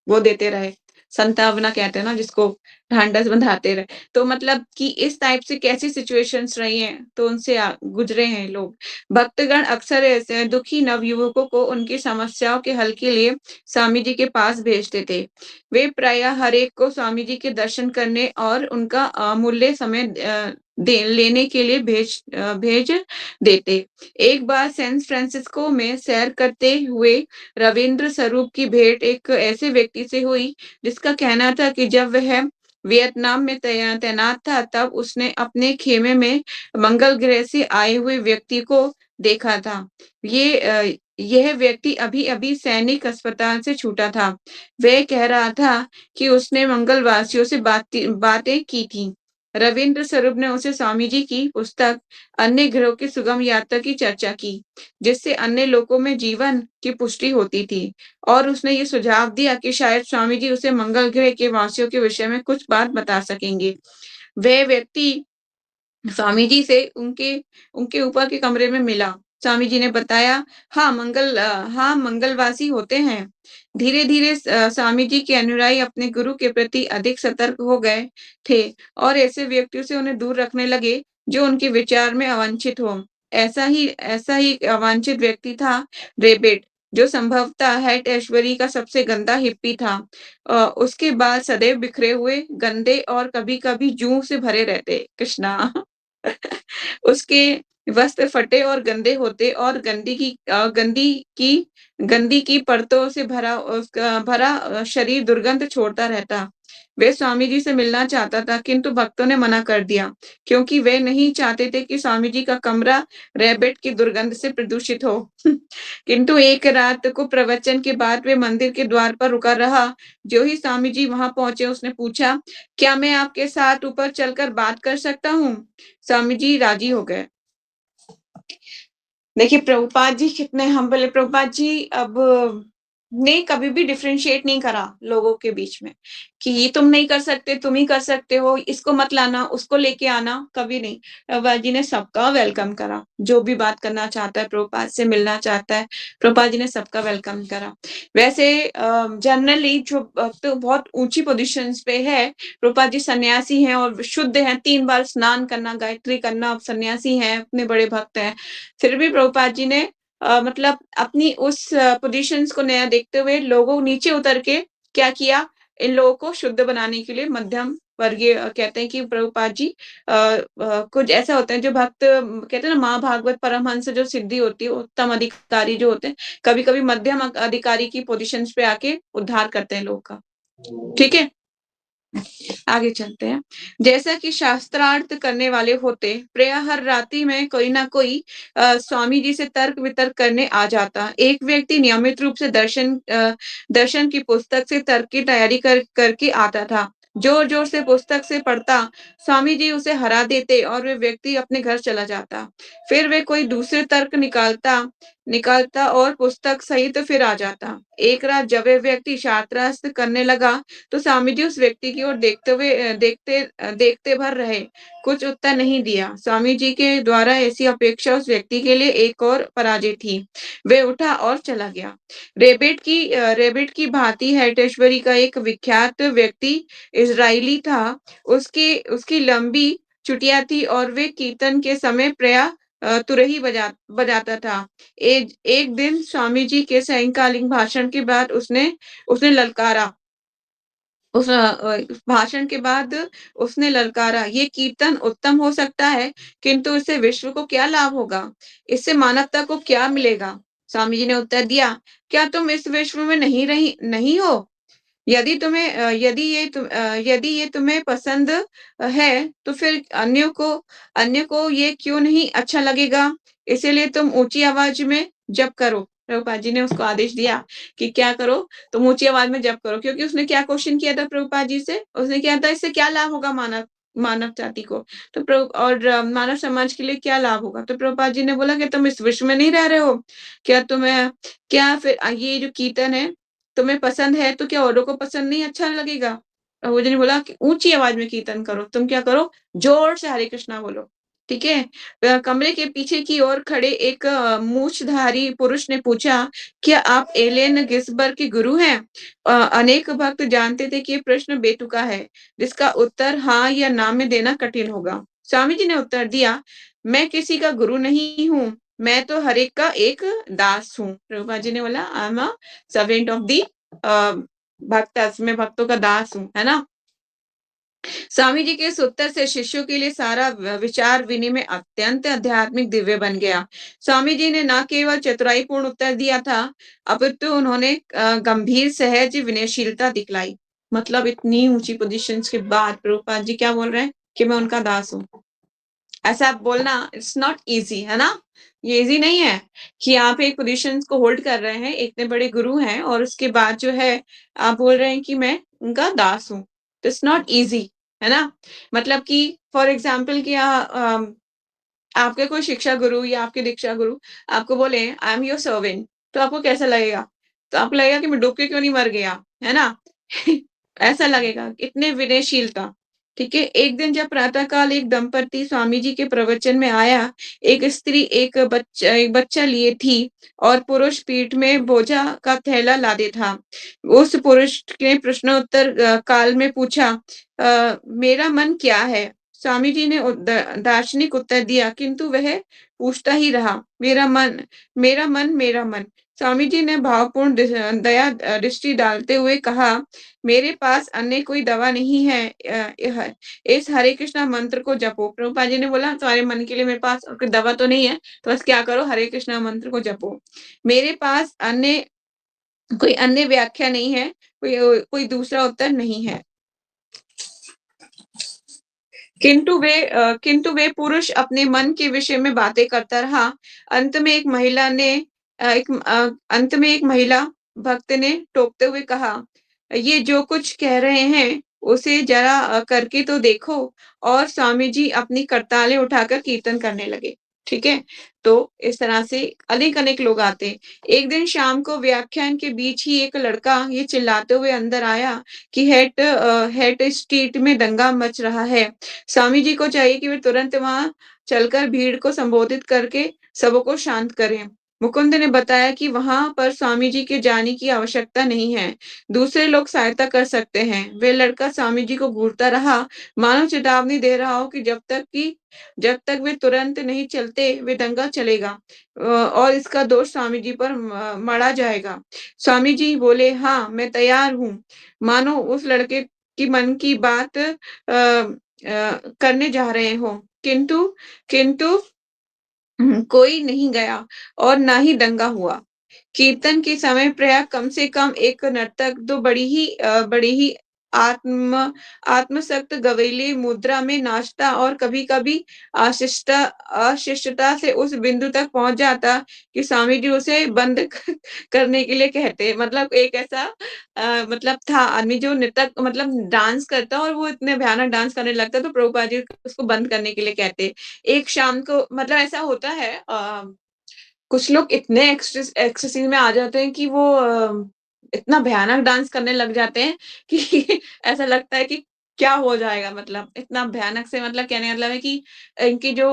वो देते रहे, संतावना कहते हैं ना जिसको, ढांढस बंधाते रहे। तो मतलब कि इस टाइप से कैसी सिचुएशंस रही हैं, तो उनसे गुज़रे हैं लोग। भक्तगण अक्सर ऐसे दुखी नवयुवकों को उनकी समस्याओं के हल के लिए स्वामी जी के पास भेजते थे। वे प्रायः हर एक को स्वामी जी के दर्शन करने और उनका अमूल्य समय लेने के लिए भेज देते। एक बार सैन फ्रांसिस्को में सैर करते हुए रवींद्र स्वरूप की भेंट एक ऐसे व्यक्ति से हुई जिसका कहना था कि जब वह वियतनाम में तैनात था तब उसने अपने खेमे में मंगल ग्रह से आए हुए व्यक्ति को देखा था। यह व्यक्ति अभी-अभी सैनिक अस्पताल से छूटा था। वह कह रहा था कि उसने मंगलवासियों से बातें की थीं। रविन्द्र स्वरूप ने उसे स्वामी जी की पुस्तक अन्य ग्रहों की सुगम यात्रा की चर्चा की, जिससे अन्य लोकों में जीवन की पुष्टि होती थी और उसने ये सुझाव दिया कि शायद स्वामी जी उसे मंगल ग्रह के वासियों के विषय में कुछ बात बता सकेंगे। वह व्यक्ति स्वामी जी से उनके उनके ऊपर के कमरे में मिला। स्वामी जी ने बताया, हाँ, मंगलवासी होते हैं। धीरे-धीरे स्वामी जी के अनुयायी अपने गुरु के प्रति अधिक सतर्क हो गए थे और ऐसे व्यक्तियों से उन्हें दूर रखने लगे, जो उनके विचार में अवांछित हों। ऐसा ही एक अवांछित व्यक्ति था रेबेट, जो संभवतः हैट ऐश्वर्य का सबसे गंदा हिप्पी था। उसके बाल सदैव बिखरे हुए, गंदे और कभी-कभी जूं से भरे रहते। कृष्णा। उसके वस्त्र फटे और गंदे होते और गंदी की परतों से भरा शरीर दुर्गंध छोड़ता रहता। वह स्वामी जी से मिलना चाहता था, किंतु भक्तों ने मना कर दिया, क्योंकि वे नहीं चाहते थे कि स्वामी जी का कमरा रैबिट की दुर्गंध से प्रदूषित हो। किंतु एक रात को प्रवचन के बाद वे मंदिर के द्वार पर रुका रहा। जो ही स्वामी जी वहां पहुंचे, उसने पूछा, क्या मैं आपके साथ ऊपर चलकर बात कर सकता हूँ? स्वामी जी राजी हो गए। देखिए प्रभुपाद जी कितने हम्बल है। प्रभुपाद जी अब ने कभी भी डिफरेंशिएट नहीं करा लोगों के बीच में कि ये तुम नहीं कर सकते, तुम ही कर सकते हो, इसको मत लाना, उसको लेके आना, कभी नहीं। प्रभुपाद जी ने सबका वेलकम करा। जो भी बात करना चाहता है, प्रभुपाद से मिलना चाहता है, प्रभुपाद जी ने सबका वेलकम करा। वैसे जनरली जो भक्त बहुत ऊंची पोजीशंस पे है, प्रभुपाद जी सन्यासी हैं और शुद्ध हैं, 3 बार स्नान करना, गायत्री करना, सन्यासी हैं, अपने बड़े भक्त हैं। फिर भी प्रभुपाद जी ने मतलब अपनी उस पोजीशंस को नया देखते हुए लोगों नीचे उतर के क्या किया, इन लोगों को शुद्ध बनाने के लिए मध्यम वर्गीय कहते हैं कि प्रभुपाद जी कुछ ऐसा होता है जो भक्त कहते हैं ना महाभागवत परमहंस जो सिद्धि होती है, उत्तम अधिकारी जो होते हैं, कभी-कभी मध्यम अधिकारी की पोजीशंस पे आके उद्धार करते हैं लोगों का। ठीक है? आगे चलते हैं। जैसा कि शास्त्रार्थ करने वाले होते, प्रायः हर रात्रि में कोई ना कोई स्वामी जी से तर्क-वितर्क करने आ जाता। एक व्यक्ति नियमित रूप से दर्शन की पुस्तक से तर्क की तैयारी करके आता था। जोर-जोर से पुस्तक से पढ़ता, स्वामी जी उसे हरा देते और वे व्यक्ति अपने घर चला जाता। फिर वे कोई दूसरे तर्क निकालता और पुस्तक सहित फिर आ जाता। एक रात जब वह व्यक्ति शास्त्रार्थ करने लगा, तो स्वामी जी उस व्यक्ति की ओर देखते भर रहे, कुछ उत्तर नहीं दिया। स्वामी जी के द्वारा ऐसी अपेक्षा उस व्यक्ति के लिए एक और पराजय थी। वह उठा और चला गया। रेबिट की भांति हेटेश्वरी का एक विख्यात व्यक्ति इज़राइली था। उसकी लंबी चुटिया थी और वे कीर्तन के समय प्रायः तुरही बजाता था। एक दिन स्वामी जी के सायंकालीन भाषण के बाद उसने उसने ललकारा उस भाषण के बाद उसने ललकारा, "ये कीर्तन उत्तम हो सकता है, किंतु इससे विश्व को क्या लाभ होगा? इससे मानवता को क्या मिलेगा?" स्वामी जी ने उत्तर दिया, "क्या तुम इस विश्व में नहीं हो? यदि ये तुम्हें पसंद है, तो फिर अन्य को ये क्यों नहीं अच्छा लगेगा? इसीलिए तुम ऊँची आवाज़ में जप करो।" प्रभुपाद जी ने उसको आदेश दिया कि क्या करो, तुम ऊँची आवाज़ में जप करो, क्योंकि उसने क्या क्वेश्चन किया था प्रभुपाद जी से? उसने किया था इससे क्या लाभ होगा मानव जाति को? तो मानव समाज के लिए क्या लाभ होगा? तो प्रभुपाद जी ने बोला कि तुम इस विश्व में नहीं रह रहे हो? क्या फिर ये जो कीर्तन है तुम्हें पसंद है तो क्या औरों को पसंद नहीं अच्छा लगेगा? प्रभु जी ने बोला कि ऊँची आवाज़ में कीर्तन करो। तुम क्या करो? ज़ोर से हरे कृष्णा बोलो। ठीक है? कमरे के पीछे की ओर खड़े एक मूछधारी पुरुष ने पूछा, "क्या आप एलेन गिस्बर्ग के गुरु हैं?" अनेक भक्त जानते थे कि ये प्रश्न बेतुका है, जिसका उत्तर हाँ या ना में देना कठिन होगा। स्वामी जी ने उत्तर दिया, "मैं किसी का गुरु नहीं हूँ, मैं तो हर एक का एक दास हूँ।" प्रभुपाद जी ने बोला, "I am a servant of the uh, भक्तस, मैं भक्तों का दास हूँ।" है ना? स्वामी जी के इस उत्तर से शिष्यों के लिए सारा विचार विनिमय अत्यंत आध्यात्मिक दिव्य बन गया। स्वामी जी ने न केवल चतुराईपूर्ण उत्तर दिया था, अपितु उन्होंने गंभीर सहज विनयशीलता दिखलाई। मतलब इतनी ऊंची पोजीशंस के बाद प्रभुपाद जी क्या बोल रहे हैं कि मैं उनका दास हूँ। ऐसा बोलना इट्स नॉट ईज़ी, है ना? ये ईज़ी नहीं है कि आप एक पोज़ीशंस को होल्ड कर रहे हैं, इतने बड़े गुरु हैं और उसके बाद जो है आप बोल रहे हैं कि मैं उनका दास हूँ। तो इट्स नॉट ईज़ी, है ना? मतलब कि फॉर एग्ज़ाम्पल कि आपके कोई शिक्षा गुरु या आपके दीक्षा गुरु आपको बोले आई एम योर सर्वेंट, तो आपको कैसा लगेगा? तो आपको लगेगा कि मैं डूब के क्यों नहीं मर गया, है ना? ऐसा लगेगा, इतने विनयशीलता, ठीक है? एक दिन जब प्रातः काल एक दंपति स्वामी जी के प्रवचन में आया, एक स्त्री एक बच्चा लिए थी और पुरुष पीठ में बोझा का थैला लादे था। उस पुरुष ने प्रश्नोत्तर काल में पूछा मेरा मन क्या है? स्वामी जी ने दार्शनिक उत्तर दिया, किंतु वह पूछता ही रहा, मेरा मन, मेरा मन। स्वामी जी ने भावपूर्ण दृष्टि डालते हुए कहा, मेरे पास अन्य कोई दवा नहीं है। इस हरे कृष्णा मंत्र को जपो। प्रभुपाद जी ने बोला, तुम्हारे मन के लिए मेरे पास और कोई दवा तो नहीं है, तो बस क्या करो, हरे कृष्णा मंत्र को जपो। मेरे पास कोई अन्य व्याख्या नहीं है, कोई दूसरा उत्तर नहीं है। किंतु वे पुरुष अपने मन के विषय में बातें करता रहा। अंत में एक महिला ने अंत में एक महिला भक्त ने टोकते हुए कहा, ये जो कुछ कह रहे हैं, उसे जरा करके तो देखो। और स्वामी जी अपनी करतालें उठाकर कीर्तन करने लगे। ठीक है? तो इस तरह से अनेक-अनेक लोग आते। एक दिन शाम को व्याख्यान के बीच ही एक लड़का ये चिल्लाते हुए अंदर आया कि हेड स्ट्रीट में दंगा मच रहा है। स्वामी जी को चाहिए कि वे तुरंत वहाँ चलकर भीड़ को संबोधित करके सबको शांत करें। मुकुंद ने बताया कि वहाँ पर स्वामी जी के जाने की आवश्यकता नहीं है, दूसरे लोग सहायता कर सकते हैं। वे लड़का स्वामी जी को घूरता रहा, मानो चेतावनी दे रहा हो कि जब तक वे तुरंत नहीं चलते, वे दंगा चलेगा और इसका दोष स्वामी जी पर मढ़ा जाएगा। स्वामी जी बोले, हाँ, मैं तैयार हूँ। मानो उस लड़के की मन की बात करने जा रहे हों। किंतु कोई नहीं गया और ना ही दंगा हुआ। कीर्तन के समय प्रायः कम से कम एक नर्तक तो बड़ी ही आत्म आत्मसक्त गवेली मुद्रा में नाचता और कभी-कभी अशिष्टता से उस बिंदु तक पहुँच जाता कि स्वामी जी उसे बंद करने के लिए कहते। मतलब एक ऐसा मतलब था आदमी जो नृतक मतलब डांस करता और वो इतने भयानक डांस करने लगता तो प्रभुपाद जी उसको बंद करने के लिए कहते। एक शाम को मतलब ऐसा होता है कुछ लोग इतने एक्सेसिव में आ जाते हैं कि वो इतना भयानक डांस करने लग जाते हैं कि ऐसा लगता है कि क्या हो जाएगा मतलब इतना भयानक से मतलब कहने का मतलब है कि इनकी जो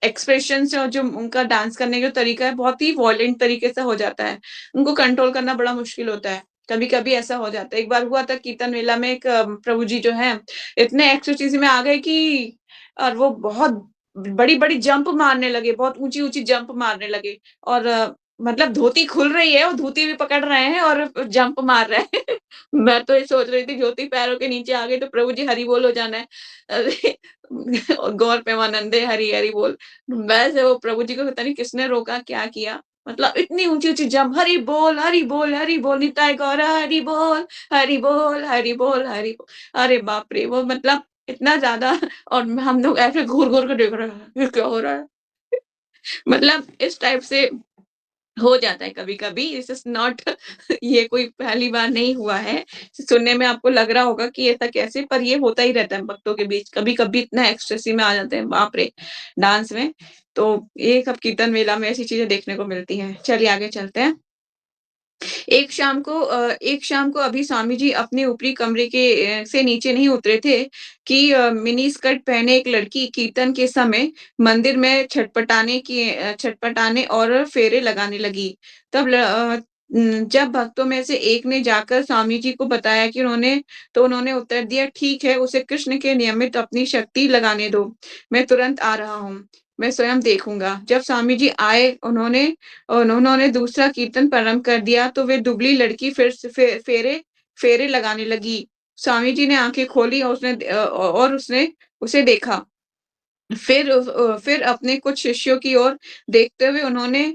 एक्सप्रेशंस और जो उनका डांस करने का तरीका है बहुत ही वॉयलेंट तरीके से हो जाता है। उनको कंट्रोल करना बड़ा मुश्किल होता है। कभी-कभी ऐसा हो जाता है। एक बार हुआ था कीर्तन मेला में एक प्रभु जी जो हैं इतने एक्सटेसीज़ में आ गए कि और वो बहुत बड़ी-बड़ी जंप मारने लगे, बहुत ऊँची-ऊँची जंप मारने लगे और मतलब धोती खुल रही है और धोती भी पकड़ रहे हैं और जंप मार रहे हैं। मैं तो ये सोच रही थी धोती पैरों के नीचे आ गई तो प्रभु जी हरि बोल हो जाना है। अरे गौर प्रेमानंदे हरि, हरि बोल। वैसे वो प्रभु जी को पता नहीं किसने रोका, क्या किया? मतलब इतनी ऊँची-ऊँची जंप हरि बोल, हरि बोल, हरि बोल, निताय गौर हरि बोल, हरि बोल, हरि बोल, हरि बोल। अरे बाप रे! वो मतलब इतना ज़्यादा और हम लोग ऐसे घूर-घूर के देख रहे हैं, ये क्या हो रहा है? मतलब इस टाइप से हो जाता है कभी-कभी, दिस इज़ नॉट ये कोई पहली बार नहीं हुआ है। सुनने में आपको लग रहा होगा कि ऐसा कैसे? पर ये होता ही रहता है भक्तों के बीच। कभी-कभी इतना एक्सटेसी में आ जाते हैं, बाप रे! डांस में। तो ये सब कीर्तन मेला में ऐसी चीज़ें देखने को मिलती हैं। चलिए आगे चलते हैं। एक शाम को अभी स्वामी जी अपने ऊपरी कमरे से नीचे नहीं उतरे थे कि मिनी स्कर्ट पहने एक लड़की कीर्तन के समय मंदिर में छटपटाने और फेरे लगाने लगी। जब भक्तों में से एक ने जाकर स्वामी जी को बताया कि उन्होंने उत्तर दिया, ठीक है, उसे कृष्ण के नियमित अपनी शक्ति लगाने दो। मैं तुरंत आ रहा हूँ। मैं स्वयं देखूँगा। जब स्वामी जी आए, उन्होंने दूसरा कीर्तन प्रारंभ कर दिया तो वे दुबली लड़की फिर से फेरे लगाने लगी। स्वामी जी ने आँखें खोली और उसने उसे देखा। फिर अपने कुछ शिष्यों की ओर देखते हुए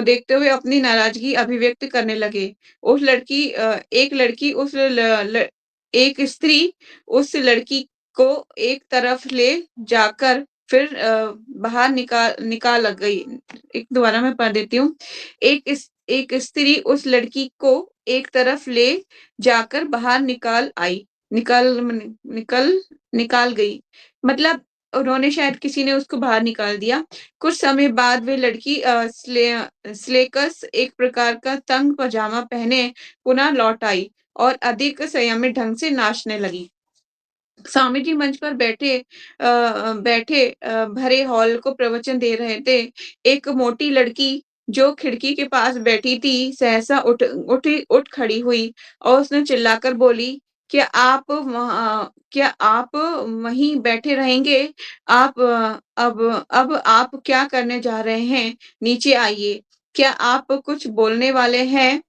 देखते हुए अपनी नाराज़गी अभिव्यक्त करने लगे। एक लड़की उस ल ल एक स्त्री उस लड़की को एक तरफ ले जाकर फिर बाहर निकाल गई। एक दोबारा मैं पढ़ देती हूँ। एक स्त्री उस लड़की को एक तरफ ले जाकर बाहर निकाल आई। निकाल मने निकल निकाल गई। मतलब उन्होंने शायद किसी ने उसको बाहर निकाल दिया। कुछ समय बाद वे लड़की स्लेकस एक प्रकार का तंग पजामा पहने पुनः लौट आई और अधिक संयमित ढंग से नाचने लगी। स्वामी जी मंच पर बैठे भरे हॉल को प्रवचन दे रहे थे। एक मोटी लड़की जो खिड़की के पास बैठी थी, सहसा उठ खड़ी हुई और उसने चिल्लाकर बोली, क्या आप वहीं बैठे रहेंगे? अब आप क्या करने जा रहे हैं? नीचे आइए। क्या आप कुछ बोलने वाले हैं?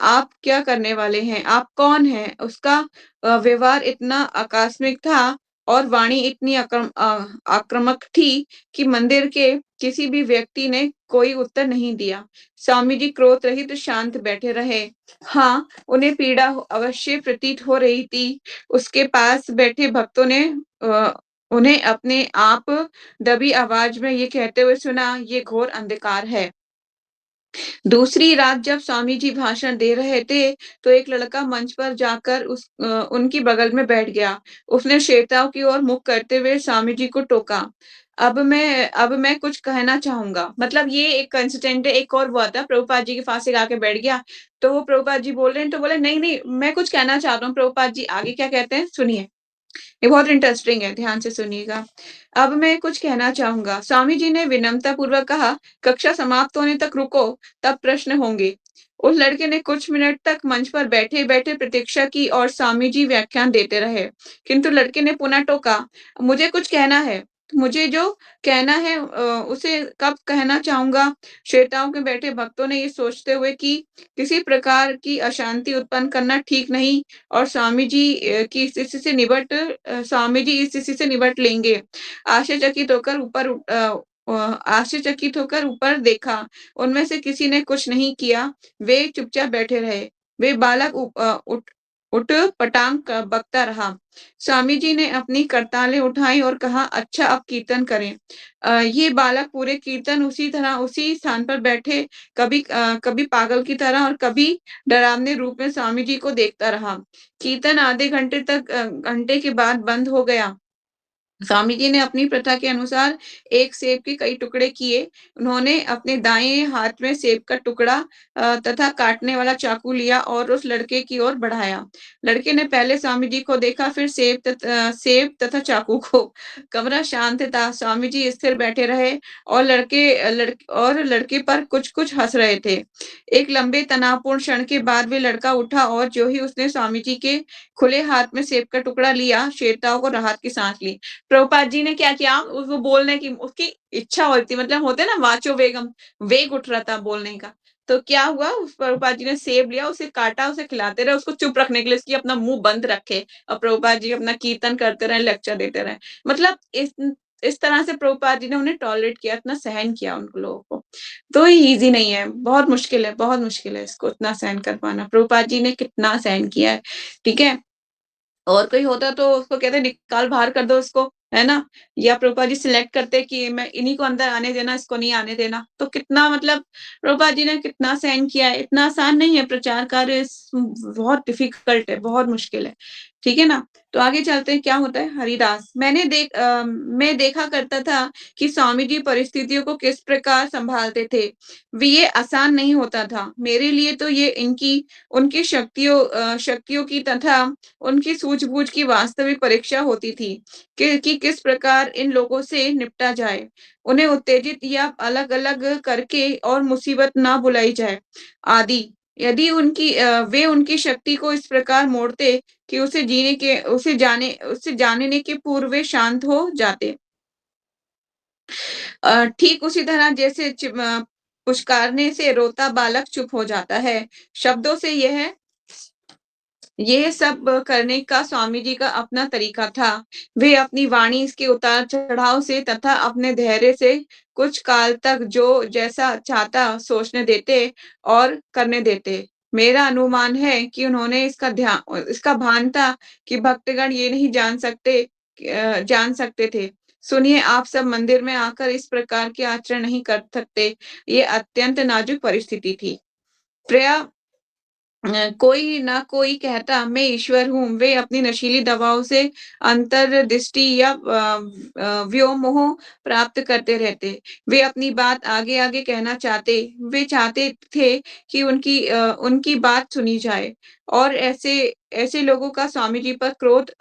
आप क्या करने वाले हैं? आप कौन हैं? उसका व्यवहार इतना आकस्मिक था और वाणी इतनी आक्रामक थी कि मंदिर के किसी भी व्यक्ति ने कोई उत्तर नहीं दिया। स्वामी जी क्रोध रहित शांत बैठे रहे। हाँ, उन्हें पीड़ा अवश्य प्रतीत हो रही थी। उसके पास बैठे भक्तों ने अ, उन्हें अपने आप दबी आवाज में ये कहते हुए सुना, ये घोर अंधकार है। दूसरी रात जब स्वामी जी भाषण दे रहे थे, तो एक लड़का मंच पर जाकर उनकी बगल में बैठ गया। उसने श्वेताओं की ओर मुख करते हुए स्वामी जी को टोका। अब मैं कुछ कहना चाहूँगा। मतलब ये एक इंसिडेंट है, एक और हुआ था, प्रभुपाद जी के पास एक आके बैठ गया, तो वो प्रभुपाद जी बोल रहे हैं, तो बोले, "नहीं, मैं कुछ कहना चाहता हूँ।" प्रभुपाद जी आगे क्या कहते हैं, सुनिए। ये बहुत इंटरेस्टिंग है, ध्यान से सुनिएगा। अब मैं कुछ कहना चाहूँगा। स्वामी जी ने विनम्रतापूर्वक कहा, "कक्षा समाप्त होने तक रुको, तब प्रश्न होंगे।" उस लड़के ने कुछ मिनट तक मंच पर बैठे-बैठे प्रतीक्षा की और स्वामी जी व्याख्यान देते रहे। किंतु लड़के ने पुनः टोका, "मुझे कुछ कहना है। मुझे जो कहना है उसे कब कहना चाहूँगा।" श्वेताओं में बैठे भक्तों ने ये सोचते हुए कि किसी प्रकार की अशांति उत्पन्न करना ठीक नहीं और स्वामी जी इस स्थिति से निपट लेंगे। आश्चर्यचकित होकर ऊपर देखा, उनमें से किसी ने कुछ नहीं किया, वे चुपचाप बैठे रहे। वे बालक उठ-पटांग बकता रहा। स्वामी जी ने अपनी करतालें उठाई और कहा, "अच्छा, अब कीर्तन करें।" ये बालक पूरे कीर्तन उसी तरह उसी स्थान पर बैठे, कभी पागल की तरह और कभी डरावने रूप में स्वामी जी को देखता रहा। कीर्तन आधे घंटे के बाद बंद हो गया। स्वामी जी ने अपनी प्रथा के अनुसार एक सेब के कई टुकड़े किए। उन्होंने अपने दाएँ हाथ में सेब का टुकड़ा तथा काटने वाला चाकू लिया और उस लड़के की ओर बढ़ाया। लड़के ने पहले स्वामी जी को देखा, फिर सेब तथा चाकू को। कमरा शांत था। स्वामी जी स्थिर बैठे रहे और लड़के पर कुछ-कुछ हँस रहे थे। एक लंबे तनावपूर्ण क्षण के बाद वे लड़का उठा और जो ही उसने स्वामी जी के खुले हाथ में सेब का टुकड़ा लिया, श्वेताओं को राहत की साँस ली। प्रभुपाद जी ने क्या किया, उसको बोलने की उसकी इच्छा होती मतलब होता है ना वाचो वेगम, वेग उठ रहा था बोलने का। तो क्या हुआ उस प्रभुपाद जी ने सेब लिया, उसे काटा, उसे खिलाते रहे, उसको चुप रखने के लिए इसकी अपना मुँह बंद रखे और प्रभुपाद जी अपना कीर्तन करते रहे, लेक्चर देते रहे। मतलब इस तरह से प्रभुपाद जी ने उन्हें टॉलरेट किया, इतना सहन किया उन लोगों को। तो ये ईज़ी नहीं है, बहुत मुश्किल है इसको इतना सहन कर पाना। प्रभुपाद जी ने कितना सहन किया है, ठीक है? और कोई होता तो उसको कहते निकाल बाहर कर दो इसको, है ना? या प्रभुपाद जी सिलेक्ट करते कि मैं इन्हीं को अंदर आने देना, इसको नहीं आने देना। तो कितना मतलब प्रभुपाद जी ने कितना सहन किया है, इतना आसान नहीं है प्रचार कार्य बहुत डिफ़िकल्ट है, बहुत मुश्किल है। ठीक है ना? तो आगे चलते हैं क्या होता है हरिदास। मैं देखा करता था कि स्वामी जी परिस्थितियों को किस प्रकार सँभालते थे। ये आसान नहीं होता था। मेरे लिए तो ये उनकी शक्तियों की तथा उनकी सूझबूझ की वास्तविक परीक्षा होती थी कि किस प्रकार इन लोगों से निपटा जाए। उन्हें उत्तेजित या अलग-अलग करके और मुसीबत ना बुलाई जाए, आदि। यदि वे उनकी शक्ति को इस प्रकार मोड़ते कि उसे जानने के पूर्व वे शांत हो जाते। ठीक उसी तरह जैसे पुचकारने से रोता बालक चुप हो जाता है। शब्दों से ये सब करने का स्वामी जी का अपना तरीका था। वे अपनी वाणी के उतार-चढ़ाव से तथा अपने धैर्य से कुछ काल तक जो जैसा चाहता सोचने देते और करने देते। मेरा अनुमान है कि उन्होंने इसका भान था कि भक्तगण ये नहीं जान सकते थे। सुनिए, आप सब मंदिर में आकर इस प्रकार के आचरण नहीं कर सकते। ये अत्यंत नाजुक परिस्थिति थी। प्रिया कोई ना कोई कहता मैं ईश्वर हूँ, वे अपनी नशीली दवाओं से अंतर्दृष्टि या व्योमोह प्राप्त करते रहते। वे अपनी बात आगे-आगे कहना चाहते, वे चाहते थे कि उनकी बात सुनी जाए और ऐसे ऐसे लोगों का स्वामी जी पर क्रोध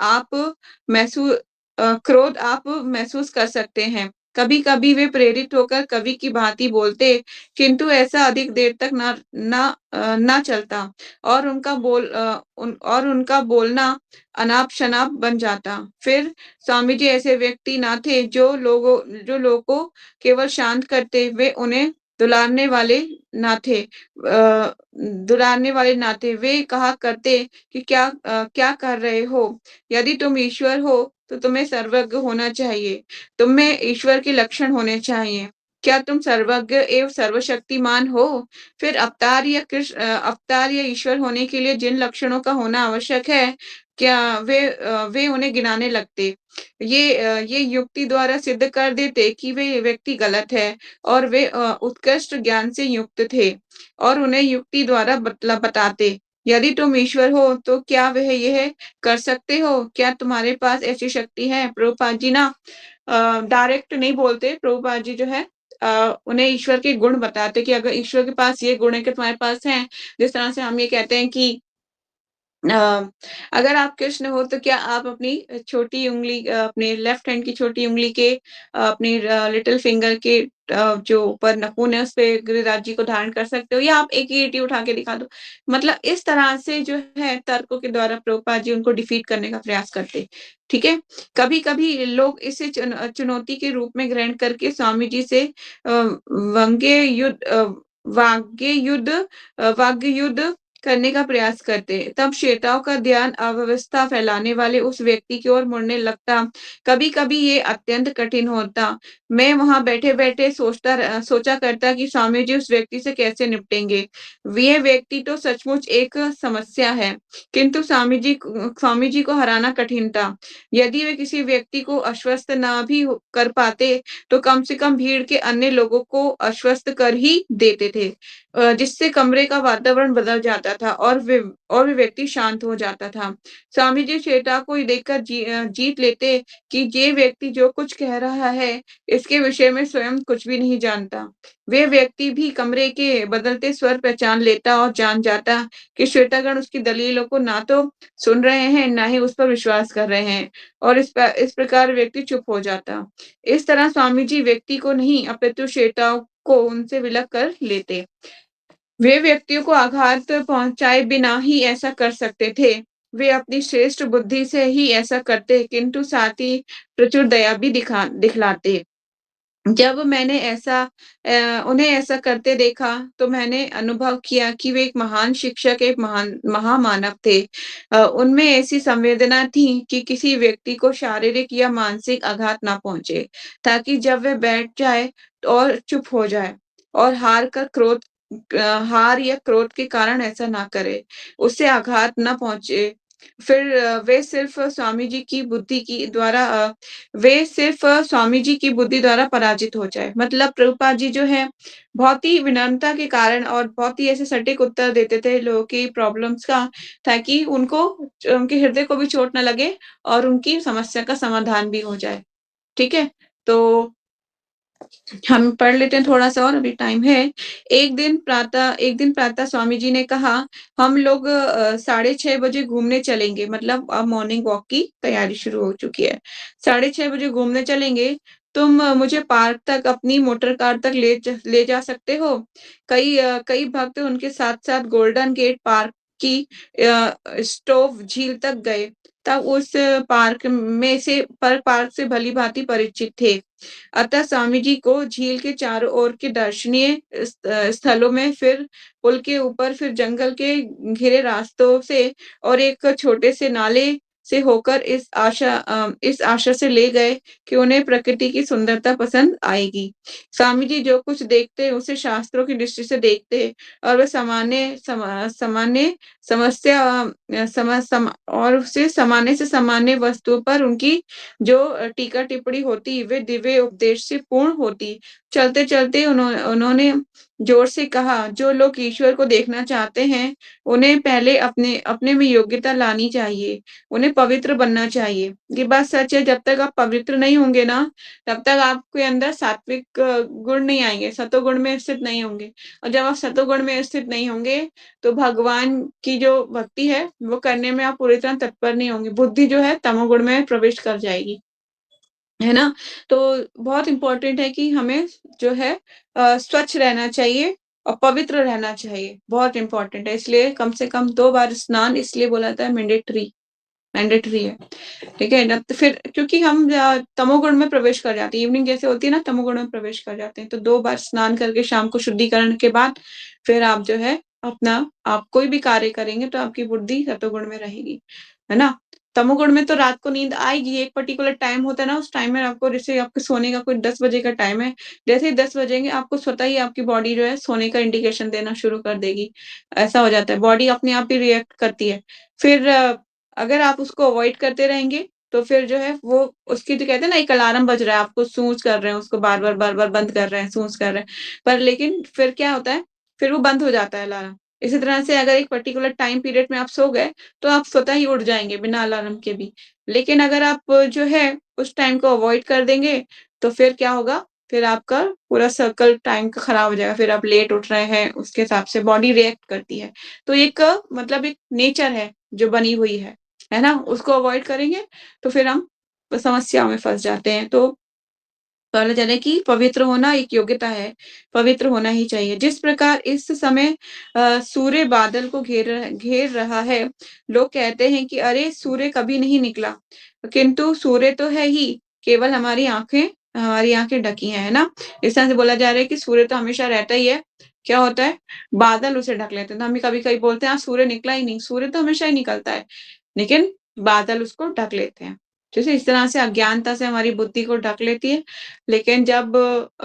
आप महसूस कर सकते हैं। कभी-कभी वे प्रेरित होकर कवि की भांति बोलते, किंतु ऐसा अधिक देर तक ना चलता। और उनका बोलना अनाप-शनाप बन जाता। फिर स्वामी जी ऐसे व्यक्ति ना थे जो लोगों को केवल शांत करते, वे उन्हें दुलारने वाले ना थे। दुलारने वाले ना थे। वे कहा करते कि क्या कर रहे हो? यदि तुम ईश्वर हो, तो तुम्हें सर्वज्ञ होना चाहिए। तुम में ईश्वर के लक्षण होने चाहिए। क्या तुम सर्वज्ञ एवं सर्वशक्तिमान हो? फिर अवतार या ईश्वर होने के लिए जिन लक्षणों का होना आवश्यक है, क्या वे उन्हें गिनाने लगते। ये युक्ति द्वारा सिद्ध कर देते कि वे व्यक्ति गलत है और वे उत्कृष्ट ज्ञान से युक्त थे और उन्हें युक्ति द्वारा बताते। यदि तुम ईश्वर हो, तो क्या वह यह कर सकते हो? क्या तुम्हारे पास ऐसी शक्ति है? प्रभुपाद जी ना डायरेक्ट नहीं बोलते, प्रभुपाद जी जो है उन्हें ईश्वर के गुण बताते कि अगर ईश्वर के पास ये गुण है कि तुम्हारे पास हैं, जिस तरह से हम ये कहते हैं कि अ, अगर आप कृष्ण हो तो क्या आप अपनी छोटी उँगली अपने लेफ्ट हैंड की छोटी उँगली के अपनी लिटिल फिंगर के जो ऊपर नाखून है उसपे गिरिराज जी को धारण कर सकते हो या आप एक ही ईंटी उठा के दिखा दो। मतलब इस तरह से जो है तर्कों के द्वारा प्रभुपाद जी उनको डिफीट करने का प्रयास करते। ठीक है? कभी-कभी लोग इसे चुनौती के रूप में ग्रहण करके स्वामी जी से वंग्य युद्ध वाग्य युद्ध करने का प्रयास करते। तब श्वेताओं का ध्यान अव्यवस्था फैलाने वाले उस व्यक्ति की ओर मुड़ने लगता। कभी-कभी ये अत्यंत कठिन होता। मैं वहाँ बैठे-बैठे सोचा करता कि स्वामी जी उस व्यक्ति से कैसे निपटेंगे। ये व्यक्ति तो सचमुच एक समस्या है, किंतु स्वामी जी को हराना कठिन था। यदि वे किसी व्यक्ति को आश्वस्त ना भी कर पाते, तो कम से कम भीड़ के अन्य लोगों को आश्वस्त कर ही देते थे। जिससे कमरे का वातावरण बदल जाता था और वे व्यक्ति शांत हो जाता था। स्वामी जी श्वेता को ये देखकर जीत लेते कि ये व्यक्ति जो कुछ कह रहा है, इसके विषय में स्वयं कुछ भी नहीं जानता। वे व्यक्ति भी कमरे के बदलते स्वर पहचान लेता और जान जाता कि श्वेतागण उसकी दलीलों को ना तो सुन रहे हैं, ना ही उस पर विश्वास कर रहे हैं और इस प्रकार व्यक्ति चुप हो जाता। इस तरह स्वामी जी व्यक्ति को नहीं अपितु श्वेताओं को उनसे विलग कर लेते। वे व्यक्तियों को आघात पहुँचाए बिना ही ऐसा कर सकते थे। वे अपनी श्रेष्ठ बुद्धि से ही ऐसा करते, किंतु साथ ही प्रचुर दया भी दिखलाते। जब मैंने उन्हें ऐसा करते देखा, तो मैंने अनुभव किया कि वे एक महान शिक्षक, एक महामानव थे। उनमें ऐसी संवेदना थी कि किसी व्यक्ति को शारीरिक या मानसिक आघात ना पहुँचे, ताकि जब वह बैठ जाए और चुप हो जाए और हार या क्रोध के कारण ऐसा ना करे, उससे आघात ना पहुँचे। फिर वे सिर्फ़ स्वामी जी की बुद्धि द्वारा पराजित हो जाए। मतलब प्रभुपाद जी जो हैं, बहुत ही विनम्रता के कारण और बहुत ही ऐसे सटीक उत्तर देते थे लोगों की प्रॉब्लम्स का, ताकि उनके हृदय को भी चोट ना लगे और उनकी समस्या का समाधान भी हो जाए। ठीक है? तो हम पढ़ लेते हैं थोड़ा-सा और अभी टाइम है। एक दिन प्रातः स्वामी जी ने कहा, हम लोग 6:30 बजे घूमने चलेंगे, मतलब अब मॉर्निंग वॉक की तैयारी शुरू हो चुकी है। 6:30 बजे घूमने चलेंगे, तुम मुझे पार्क तक अपनी मोटर कार तक ले जा सकते हो? कई भक्त उनके साथ-साथ गोल्डन गेट पार्क की स्टोव झील तक गए। तब उस पार्क से भली-भाँति परिचित थे। अतः स्वामी जी को झील के चारों ओर के दर्शनीय स्थलों में फिर पुल के ऊपर फिर जंगल के घिरे रास्तों से और एक छोटे से नाले से होकर इस आशा से ले गए कि उन्हें प्रकृति की सुंदरता पसंद आएगी। स्वामी जी जो कुछ देखते, उसे शास्त्रों की दृष्टि से देखते और वह सामान्य समस्या सम सम और उसे सामान्य से सामान्य वस्तुओं पर उनकी जो टीका-टिप्पणी होती, वे दिव्य उपदेश से पूर्ण होती। चलते-चलते उन्होंने ज़ोर से कहा, "जो लोग ईश्वर को देखना चाहते हैं, उन्हें पहले अपने अपने में योग्यता लानी चाहिए, उन्हें पवित्र बनना चाहिए।" ये बात सच है, जब तक आप पवित्र नहीं होंगे ना, तब तक आपके अंदर सात्विक गुण नहीं आएँगे, सतोगुण में स्थित नहीं होंगे। और जब आप सतोगुण में स्थित नहीं होंगे, तो भगवान की जो भक्ति है, वो करने में आप पूरी तरह तत्पर नहीं होंगे। बुद्धि जो है तमोगुण में प्रवेश कर जाएगी। है ना? तो बहुत इम्पोर्टेंट है कि हमें जो है स्वच्छ रहना चाहिए और पवित्र रहना चाहिए, बहुत इम्पोर्टेंट है। इसलिए कम से कम 2 बार स्नान इसलिए बोला जाता है मैंडेटरी है, ठीक है? ना तो फिर क्योंकि हम तमोगुण में प्रवेश कर जाते हैं, इवनिंग जैसे होती है ना तमोगुण में प्रवेश कर जाते हैं, तो 2 बार स्नान करके शाम को शुद्धिकरण के बाद फिर आप जो है अपना आप कोई भी कार्य करेंगे तो आपकी बुद्धि सतोगुण में रहेगी, है ना? तमोगुण में तो रात को नींद आएगी, एक पर्टिकुलर टाइम होता है ना, उस टाइम में आपको जैसे आपके सोने का कोई 10 बजे का टाइम है, जैसे ही 10 बजेंगे आपको स्वतः ही आपकी बॉडी जो है सोने का इंडिकेशन देना शुरू कर देगी। ऐसा हो जाता है, बॉडी अपने आप ही रिएक्ट करती है। फिर अगर आप उसको अवॉइड करते रहेंगे, तो फिर जो है वो उसकी जो कहते हैं ना एक अलार्म बज रहा है, आपको स्नूज़ कर रहे हैं, उसको बार-बार बंद कर रहे हैं, स्नूज़ कर रहे हैं। पर लेकिन फिर क्या होता है, फिर वो बंद हो जाता है अलार्म। इसी तरह से अगर एक पर्टिकुलर टाइम पीरियड में आप सो गए, तो आप स्वतः ही उठ जाएँगे बिना अलार्म के भी। लेकिन अगर आप जो है उस टाइम को अवॉइड कर देंगे, तो फिर क्या होगा, फिर आपका पूरा सर्कल टाइम का खराब हो जाएगा, फिर आप लेट उठ रहे हैं, उसके हिसाब से बॉडी रिएक्ट करती है। तो एक मतलब एक नेचर है, जो बनी हुई है ना? उसको अवॉइड करेंगे, तो फिर हम समस्याओं में फँस जाते हैं। तो पहले जाने कि पवित्र होना एक योग्यता है, पवित्र होना ही चाहिए। जिस प्रकार इस समय सूर्य बादल को घेर रहा है, लोग कहते हैं कि अरे! सूर्य कभी नहीं निकला, किंतु सूर्य तो है ही, केवल हमारी आँखें ढकी हैं, है ना? इस तरह से बोला जा रहा है कि सूर्य तो हमेशा रहता ही है, क्या होता है? बादल उसे ढक लेते हैं। तो हम कभी-कभी बोलते हैं, "हाँ, सूर्य निकला ही नहीं।" सूर्य तो हमेशा ही निकलता है, लेकिन बादल उसको ढक लेते हैं। जैसे इस तरह से अज्ञानता से हमारी बुद्धि को ढक लेती है, लेकिन जब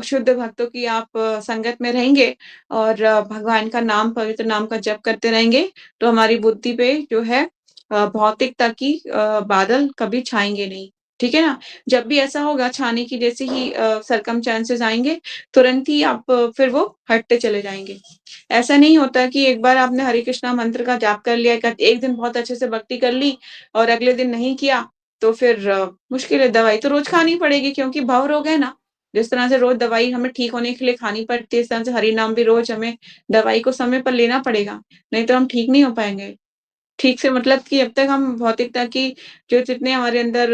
शुद्ध भक्तों की आप संगत में रहेंगे और भगवान का नाम, पवित्र नाम का जप करते रहेंगे, तो हमारी बुद्धि पे जो है भौतिकता की बादल कभी छाएँगे नहीं, ठीक है ना? जब भी ऐसा होगा छाने की जैसे ही सर्कमस्टेंसेस आएँगे, तुरंत ही आप फिर वो हटते चले जाएँगे। ऐसा नहीं होता कि एक बार आपने हरे कृष्णा मंत्र का जाप कर लिया, एक दिन बहुत अच्छे से भक्ति कर ली और अगले दिन नहीं किया, तो फिर मुश्किल है, दवाई तो रोज़ खानी पड़ेगी क्योंकि भव रोग है ना। जिस तरह से रोज़ दवाई हमें ठीक होने के लिए खानी पड़ती है, इस तरह से हरि नाम भी रोज़ हमें दवाई को समय पर लेना पड़ेगा, नहीं तो हम ठीक नहीं हो पाएँगे। ठीक से मतलब कि जब तक हम भौतिकता की जो जितने हमारे अंदर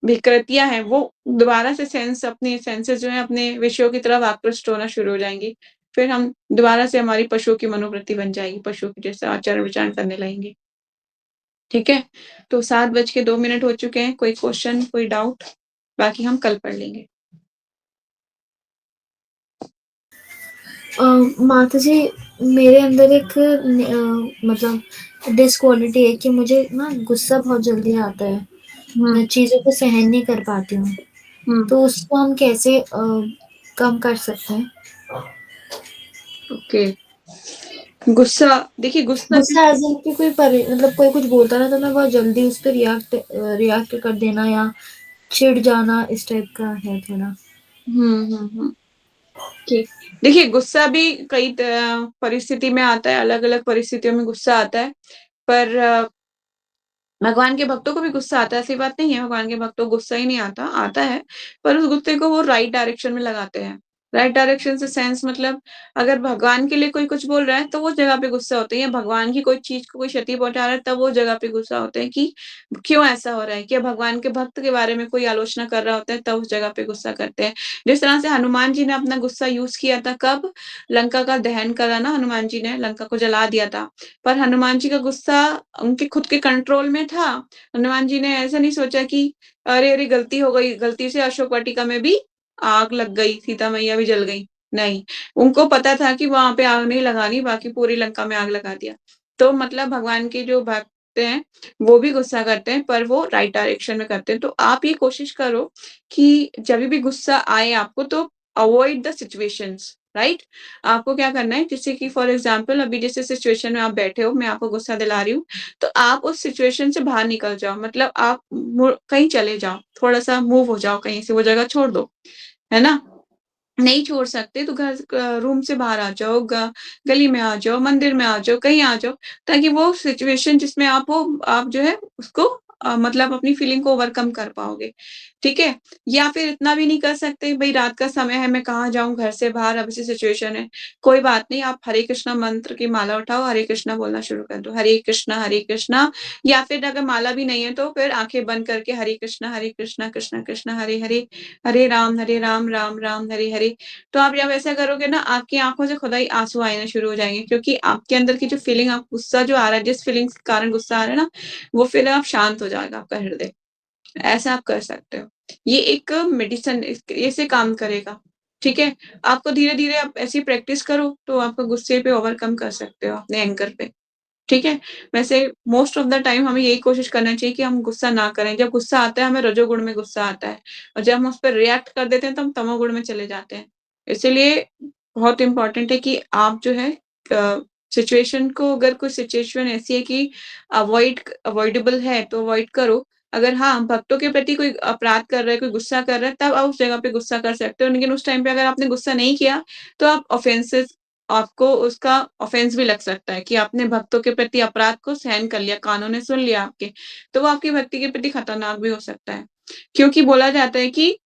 विकृतियाँ हैं, वो दोबारा से अपनी सेंसेस जो हैं अपने विषयों की तरफ आकृष्ट होना शुरू हो जाएँगी। फिर हम दोबारा से हमारी पशुओं की मनोवृत्ति बन जाएगी, पशुओं के जैसा आचार-विचार करने लगेंगे। ठीक है? तो 7 बज के 2 मिनट हो चुके हैं, कोई क्वेश्चन, कोई डाउट? बाकी हम कल पढ़ लेंगे। माता जी, मेरे अंदर एक मतलब डिसक्वालिटी है कि मुझे ना गुस्सा बहुत जल्दी आता है। हुँ, मैं चीज़ों को सहन नहीं कर पाती हूँ। हुँ, तो उसको हम कैसे कम कर सकते हैं? ओके। गुस्सा देखिए गुस्सा गुस्सा एज़ इन कि मतलब कोई कुछ बोलता है ना तो मैं बहुत जल्दी उस पे रिएक्ट कर देना या चिढ़ जाना इस टाइप का है थोड़ा। हुँ। ठीक। देखिए गुस्सा भी कई परिस्थिति में आता है, अलग-अलग परिस्थितियों में गुस्सा आता है। पर भगवान के भक्तों को भी गुस्सा आता है, ऐसी बात नहीं है, भगवान के भक्तों को गुस्सा ही नहीं आता, आता है, पर उस गुस्से को वो राइट डायरेक्शन में लगाते हैं। राइट डायरेक्शन से सेंस मतलब अगर भगवान के लिए कोई कुछ बोल रहा है, तो उस जगह पे गुस्सा होते हैं या भगवान की कोई चीज़ को कोई क्षति पहुँचा रहा है, तब वो जगह पे गुस्सा होते हैं कि क्यों ऐसा हो रहा है? क्या भगवान के भक्त के बारे में कोई आलोचना कर रहा होता है, तब उस जगह पे गुस्सा करते हैं। जिस तरह से हनुमान जी ने अपना गुस्सा यूज़ किया था कब? लंका का दहन करा ना हनुमान जी ने, लंका को जला दिया था। पर हनुमान जी का गुस्सा उनके खुद के कंट्रोल में था। हनुमान जी ने ऐसा नहीं सोचा कि अरे! अरे! गलती हो गई, गलती से अशोक वाटिका में भी आग लग गई, सीता मैया भी जल गईं। नहीं, उनको पता था कि वहाँ पे आग नहीं लगानी, बाकी पूरी लंका में आग लगा दिया। तो मतलब भगवान के जो भक्त करते हैं, वो भी गुस्सा करते हैं पर वो राइट डायरेक्शन में करते हैं। तो आप ये कोशिश करो कि जभी भी गुस्सा आए आपको तो अवॉइड द सिचुएशंस, राइट? आपको क्या करना है जैसे कि फॉर एग्ज़ाम्पल अभी जैसे सिचुएशन में आप बैठे हो, मैं आपको गुस्सा दिला रही हूँ, तो आप उस सिचुएशन से बाहर निकल जाओ मतलब आप मुड़ कहीं चले जाओ, थोड़ा-सा मूव हो जाओ कहीं से, वो जगह छोड़ दो, है ना? नहीं छोड़ सकते तो रूम से बाहर आ जाओ, गली में आ जाओ, मंदिर में आ जाओ, कहीं आ जाओ, ताकि वो सिचुएशन जिसमें आप हो, आप जो है उसको मतलब अपनी फीलिंग को ओवरकम कर पाओगे, ठीक है? या फिर इतना भी नहीं कर सकते, भई रात का समय है, मैं कहाँ जाऊँ घर से बाहर, अब ऐसी सिचुएशन है, कोई बात नहीं, आप हरे कृष्णा मंत्र की माला उठाओ, हरे कृष्णा बोलना शुरू कर दो, हरे कृष्णा या फिर अगर माला भी नहीं है, तो फिर आँखें बंद करके हरे कृष्णा, कृष्णा कृष्णा, हरे हरे, हरे राम, राम राम, हरे हरे। तो आप जब ऐसा करोगे ना, आपकी आँखों से खुदा ही आँसू आने शुरू हो जाएँगे क्योंकि आपके अंदर की जो फीलिंग आप गुस्सा जो आ रहा है, जिस फीलिंग्स के कारण गुस्सा आ रहा है ना, वो फिर अब शांत हो जाएगा आपका हृदय। ऐसा आप कर सकते हो। ये एक मेडिसिन ऐसे काम करेगा, ठीक है? आपको धीरे-धीरे आप ऐसी प्रैक्टिस करो, तो आप गुस्से पे ओवरकम कर सकते हो अपने एंगर पे। ठीक है? वैसे मोस्ट ऑफ द टाइम हमें यही कोशिश करना चाहिए कि हम गुस्सा ना करें। जब गुस्सा आता है, हमें रजोगुण में गुस्सा आता है और जब हम उस पे रिएक्ट कर देते हैं, तो हम तमोगुण में चले जाते हैं। इसीलिए बहुत इम्पोर्टेंट है कि आप जो है सिचुएशन को अगर कोई सिचुएशन ऐसी है कि अवॉइडेबल है, तो अवॉइड करो। अगर हाँ, भक्तों के प्रति कोई अपराध कर रहा है, कोई गुस्सा कर रहा है, तब आप उस जगह पे गुस्सा कर सकते हो। लेकिन उस टाइम पे अगर आपने गुस्सा नहीं किया, तो आप आपको उसका ऑफेंस भी लग सकता है कि आपने भक्तों के प्रति अपराध को सहन कर लिया, कानों ने सुन लिया आपके, तो वो आपकी भक्ति के प्रति खतरनाक भी हो सकता है। क्योंकि बोला जाता है कि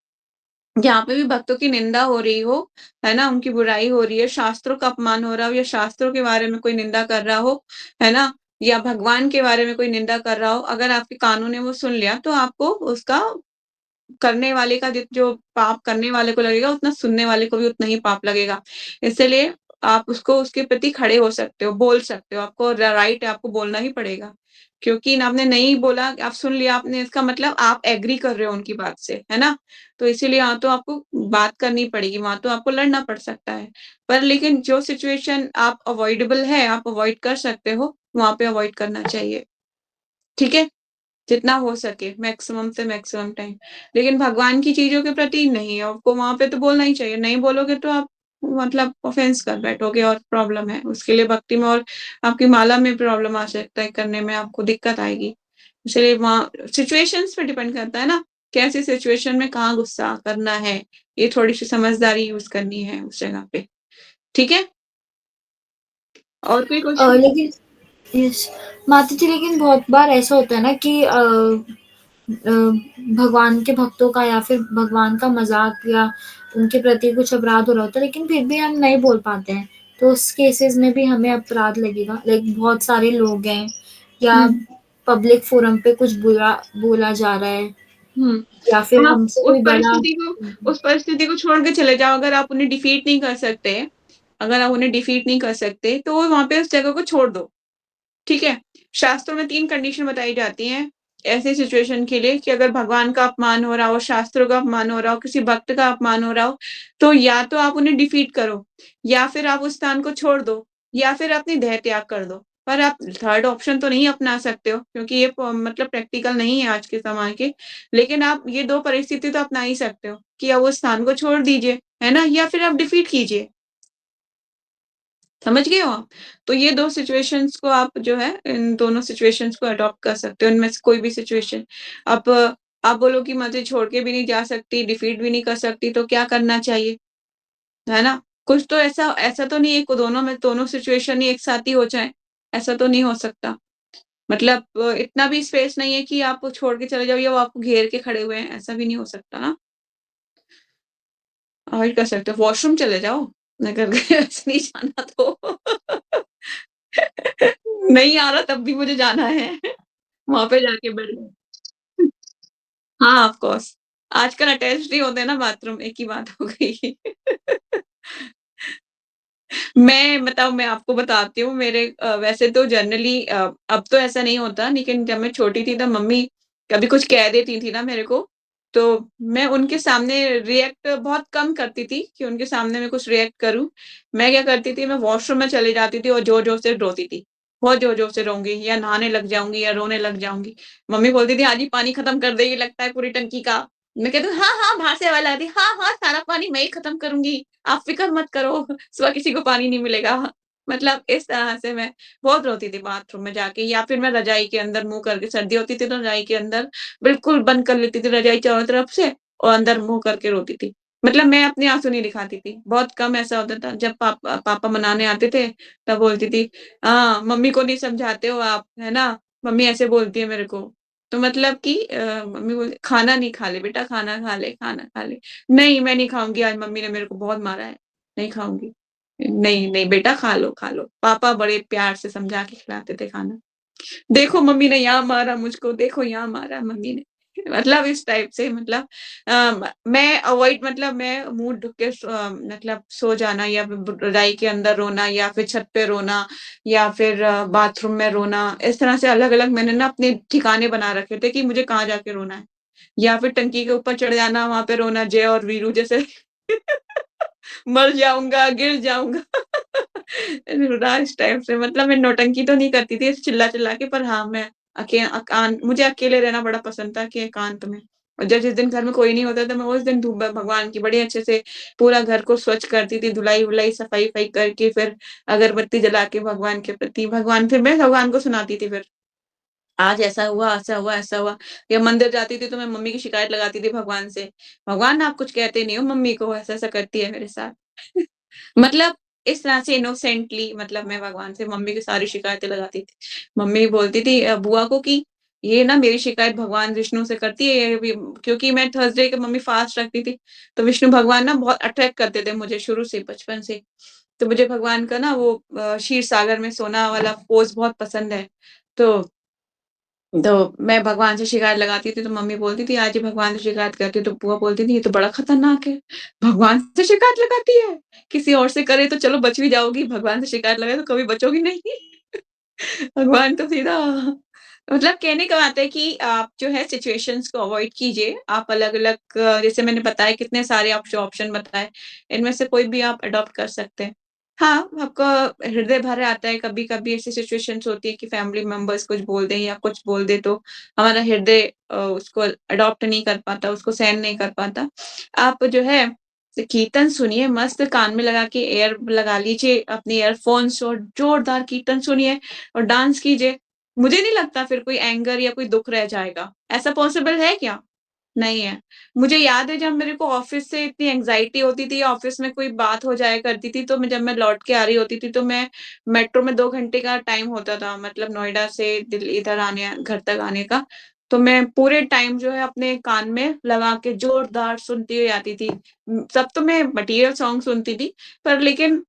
जहाँ पे भी भक्तों की निंदा हो रही हो, है ना? उनकी बुराई हो रही है, शास्त्रों का अपमान हो रहा हो या शास्त्रों के बारे में कोई निंदा कर रहा हो, है ना? या भगवान के बारे में कोई निंदा कर रहा हो, अगर आपके कानों ने वो सुन लिया, तो आपको उसका करने वाले का जो पाप करने वाले को लगेगा, उतना सुनने वाले को भी उतना ही पाप लगेगा। इसीलिए आप उसको उसके प्रति खड़े हो सकते हो, बोल सकते हो, आपको राइट है, आपको बोलना ही पड़ेगा। क्योंकि ना आपने नहीं बोला, आप सुन लिया आपने, इसका मतलब आप एग्री कर रहे हो उनकी बात से, है ना? तो इसीलिए यहाँ तो आपको बात करनी पड़ेगी, वहाँ तो आपको लड़ना पड़ सकता है। पर लेकिन जो सिचुएशन आप अवॉइडेबल है, आप अवॉइड कर सकते हो, वहाँ पे अवॉइड करना चाहिए। ठीक है? जितना हो सके मैक्सिमम से मैक्सिमम टाइम। लेकिन भगवान की चीज़ों के प्रति नहीं, आपको वहाँ पे तो बोलना ही चाहिए, नहीं बोलोगे तो आप मतलब ऑफ़ेंस कर बैठोगे और प्रॉब्लम है। उसके लिए भक्ति में और आपकी माला में प्रॉब्लम आ सकता है, करने में आपको दिक्कत आएगी। इसलिए वहाँ सिचुएशंस पे डिपेंड करता है ना, कैसी सिचुएशन में कहाँ गुस्सा करना है, ये थोड़ी-सी समझदारी यूज़ करनी है उस जगह पे। ठीक है? और कोई क्वेश्चन? लेकिन यस, माता जी लेकिन बहुत बार ऐसा होता है ना कि भगवान के भक्तों का या फिर भगवान का मज़ाक या उनके प्रति कुछ अपराध हो रहा होता है, लेकिन फिर भी हम नहीं बोल पाते हैं। तो उस केसेज़ में भी हमें अपराध लगेगा। लाइक बहुत सारे लोग हैं या हुँ, पब्लिक फोरम पे कुछ बुरा बोला जा रहा है हुँ। या फिर आप हमसे कोई बड़ा उस परिस्थिति को छोड़ के चले जाओ, अगर आप उन्हें डिफीट नहीं कर सकते, अगर आप उन्हें डिफीट नहीं कर सकते, तो वहाँ पे उस जगह को छोड़ दो, ठीक है? शास्त्रों में 3 कंडीशन बताई जाती हैं, ऐसी सिचुएशन के लिए कि अगर भगवान का अपमान हो रहा हो, शास्त्रों का अपमान हो रहा हो, किसी भक्त का अपमान हो रहा हो, तो या तो आप उन्हें डिफीट करो, या फिर आप उस स्थान को छोड़ दो, या फिर अपनी देह त्याग कर दो। पर आप थर्ड ऑप्शन तो नहीं अपना सकते हो, क्योंकि ये मतलब प्रैक्टिकल नहीं है आज के समय के। लेकिन आप ये 2 परिस्थिति तो अपना ही सकते हो कि आप उस स्थान को छोड़ दीजिए, है ना? या फिर आप डिफीट कीजिए। समझ गए हो आप? तो ये 2 सिचुएशंस को आप जो है इन दोनों सिचुएशंस को अडॉप्ट कर सकते हो, इनमें से कोई भी सिचुएशन। अब आप बोलो कि मुझे छोड़ के भी नहीं जा सकती, डिफीट भी नहीं कर सकती, तो क्या करना चाहिए? है ना? कुछ तो ऐसा ऐसा तो नहीं है कि दोनों सिचुएशन ही एक साथ ही हो जाएँ, ऐसा तो नहीं हो सकता। मतलब इतना भी स्पेस नहीं है कि आप छोड़ के चले जाओ या वो आपको घेर के खड़े हुए हैं, ऐसा भी नहीं हो सकता ना। अवॉइड कर सकते हो, वॉशरूम चले जाओ, अगर ऐसे नहीं जाना तो। नहीं आ रहा तब भी मुझे जाना है। वहाँ पे जाके बैठ जाओ। हाँ, ऑफ़ कोर्स। आजकल अटैच्ड ही होते हैं ना बाथरूम, एक ही बात हो गई। मैं आपको बताती हूँ मेरे वैसे तो जनरली अब तो ऐसा नहीं होता, लेकिन जब मैं छोटी थी तब मम्मी कभी कुछ कह देती थी ना मेरे को, तो मैं उनके सामने रिएक्ट बहुत कम करती थी कि उनके सामने मैं कुछ रिएक्ट करूँ। मैं क्या करती थी, मैं वॉशरूम में चली जाती थी और ज़ोर-ज़ोर से रोती थी। बहुत ज़ोर-ज़ोर से रोऊँगी या नहाने लग जाऊँगी या रोने लग जाऊँगी। मम्मी बोलती थी, "आज ही पानी खत्म कर देगी लगता है पूरी टंकी का।" मैं कहती हूँ, "हाँ, हाँ, बाहर से आवाज़ आ रही है, हाँ, हाँ, सारा पानी मैं ही खत्म करूँगी, आप फ़िक्र मत करो, सुबह किसी को पानी नहीं मिलेगा।" मतलब इस तरह से मैं बहुत रोती थी बाथरूम में जाके या फिर मैं रज़ाई के अंदर मुँह करके सर्दी होती थी तो रज़ाई के अंदर बिल्कुल बंद कर लेती थी रज़ाई चारों तरफ से और अंदर मुँह करके रोती थी। मतलब मैं अपने आँसू नहीं दिखाती थी। बहुत कम ऐसा होता था जब पापा मनाने आते थे तब बोलती थी, "हाँ, मम्मी को नहीं समझाते हो आप, है ना? मम्मी ऐसे बोलती है मेरे को।" तो मतलब कि मम्मी बोलती खाना नहीं खा ले बेटा, खाना खा ले, खाना खा ले। नहीं, मैं नहीं खाऊँगी आज मम्मी ने मेरे को बहुत मारा है, नहीं खाऊँगी। नहीं, नहीं बेटा खा लो, खा लो। पापा बड़े प्यार से समझा के खिलाते थे खाना। देखो मम्मी ने यहाँ मारा मुझको, देखो यहाँ मारा मम्मी ने। मतलब इस टाइप से मतलब मैं अवॉइड मतलब मैं मुँह ढुक के मतलब सो जाना या ब ब रज़ाई के अंदर रोना या फिर छत पे रोना या फिर बाथरूम में रोना, इस तरह से अलग-अलग मैंने ना अपने ठिकाने बना रखे थे कि मुझे कहाँ जाके रोना है। या फिर टंकी के ऊपर चढ़ जाना, वहाँ पे रोना जय और वीरू जैसे मर जाऊँगा, गिर जाऊँगा। इस टाइप से मतलब मैं नौटंकी तो नहीं करती थी चिल्ला-चिल्ला के पर हाँ, मैं मुझे अकेले रहना बड़ा पसंद था कि एकांत में। और जिस दिन घर में कोई नहीं होता था मैं उस दिन भगवान की बड़े अच्छे से पूरा घर को स्वच्छ करती थी, धुलाई-वुलाई, सफाई-वफाई करके फिर अगरबत्ती जला के भगवान के प्रति भगवान फिर मैं भगवान को सुनाती थी फिर। आज ऐसा हुआ, ऐसा हुआ, ऐसा हुआ या मंदिर जाती थी तो मैं मम्मी की शिकायत लगाती थी भगवान से। भगवान आप कुछ कहते नहीं हो मम्मी को, ऐसा-ऐसा करती है मेरे साथ। मतलब इस तरह से इनोसेंटली मतलब मैं भगवान से मम्मी की सारी शिकायतें लगाती थी। मम्मी बोलती थी बुआ को कि ये ना मेरी शिकायत भगवान विष्णु से करती है ये भी क्योंकि मैं थर्सडे को मम्मी फास्ट रखती थी, तो विष्णु भगवान ना बहुत अट्रैक्ट करते थे मुझे शुरू से बचपन से। तो मुझे भगवान का ना वो क्षीर सागर में सोना वाला पोज़ बहुत पसंद है। तो तो मैं भगवान से शिकायत लगाती थी, तो मम्मी बोलती थी, "आज ये भगवान से शिकायत करती है।" तो बुआ बोलती थी, "ये तो बड़ा खतरनाक है। भगवान से शिकायत लगाती है। किसी और से करे तो चलो बच भी जाओगी, भगवान से शिकायत लगाए तो कभी बचोगी नहीं।" भगवान तो सीधा मतलब कहने का बात है कि आप जो है सिचुएशंस को अवॉइड कीजिए। आप अलग-अलग जैसे मैंने बताया कितने सारे ऑप्शन बताए, इनमें से कोई भी आप अडॉप्ट कर सकते हैं। हाँ, आपका हृदय भर आता है, कभी-कभी ऐसी सिचुएशंस होती है कि फैमिली मेंबर्स कुछ बोल दें या कुछ बोल दें तो हमारा हृदय उसको अडॉप्ट नहीं कर पाता, उसको सहन नहीं कर पाता। आप जो है कीर्तन सुनिए मस्त कान में लगा के एयर लगा लीजिए अपने ईयरफ़ोन्स और जोरदार कीर्तन सुनिए और डांस कीजिए। मुझे नहीं लगता फिर कोई एंगर या कोई दुःख रह जाएगा। ऐसा पॉसिबल है क्या? नहीं है। मुझे याद है जब मेरे को ऑफ़िस से इतनी एंग्ज़ायटी होती थी, ऑफ़िस में कोई बात हो जाया करती थी, तो जब मैं लौट के आ रही होती थी, तो मैं मेट्रो में 2 घंटे का टाइम होता था, मतलब नोएडा से दिल्ली इधर आने घर तक आने का। तो मैं पूरे टाइम जो है अपने कान में लगा के जोरदार सुनती हुई आती थी। तब तो मैं मटीरियल सॉन्ग सुनती थी, पर लेकिन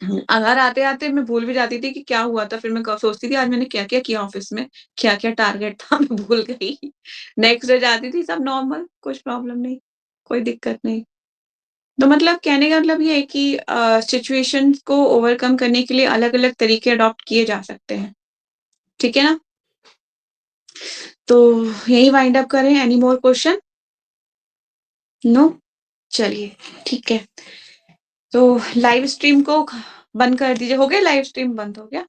घर आते-आते मैं भूल भी जाती थी कि क्या हुआ था, फिर मैं सोचती थी आज मैंने क्या-क्या किया ऑफ़िस में, क्या-क्या टारगेट था मैं भूल गई। नेक्स्ट डे जाती थी सब नॉर्मल, कुछ प्रॉब्लम नहीं, कोई दिक्कत नहीं। तो मतलब कहने का मतलब ये है कि सिचुएशंस को ओवरकम करने के लिए अलग-अलग तरीके अडॉप्ट किए जा सकते हैं, ठीक है ना? तो यही वाइंड अप करें, एनी मोर क्वेश्चन? नो? चलिए, ठीक है। तो लाइव स्ट्रीम को बंद कर दीजिए। हो गया लाइव स्ट्रीम बंद हो गया?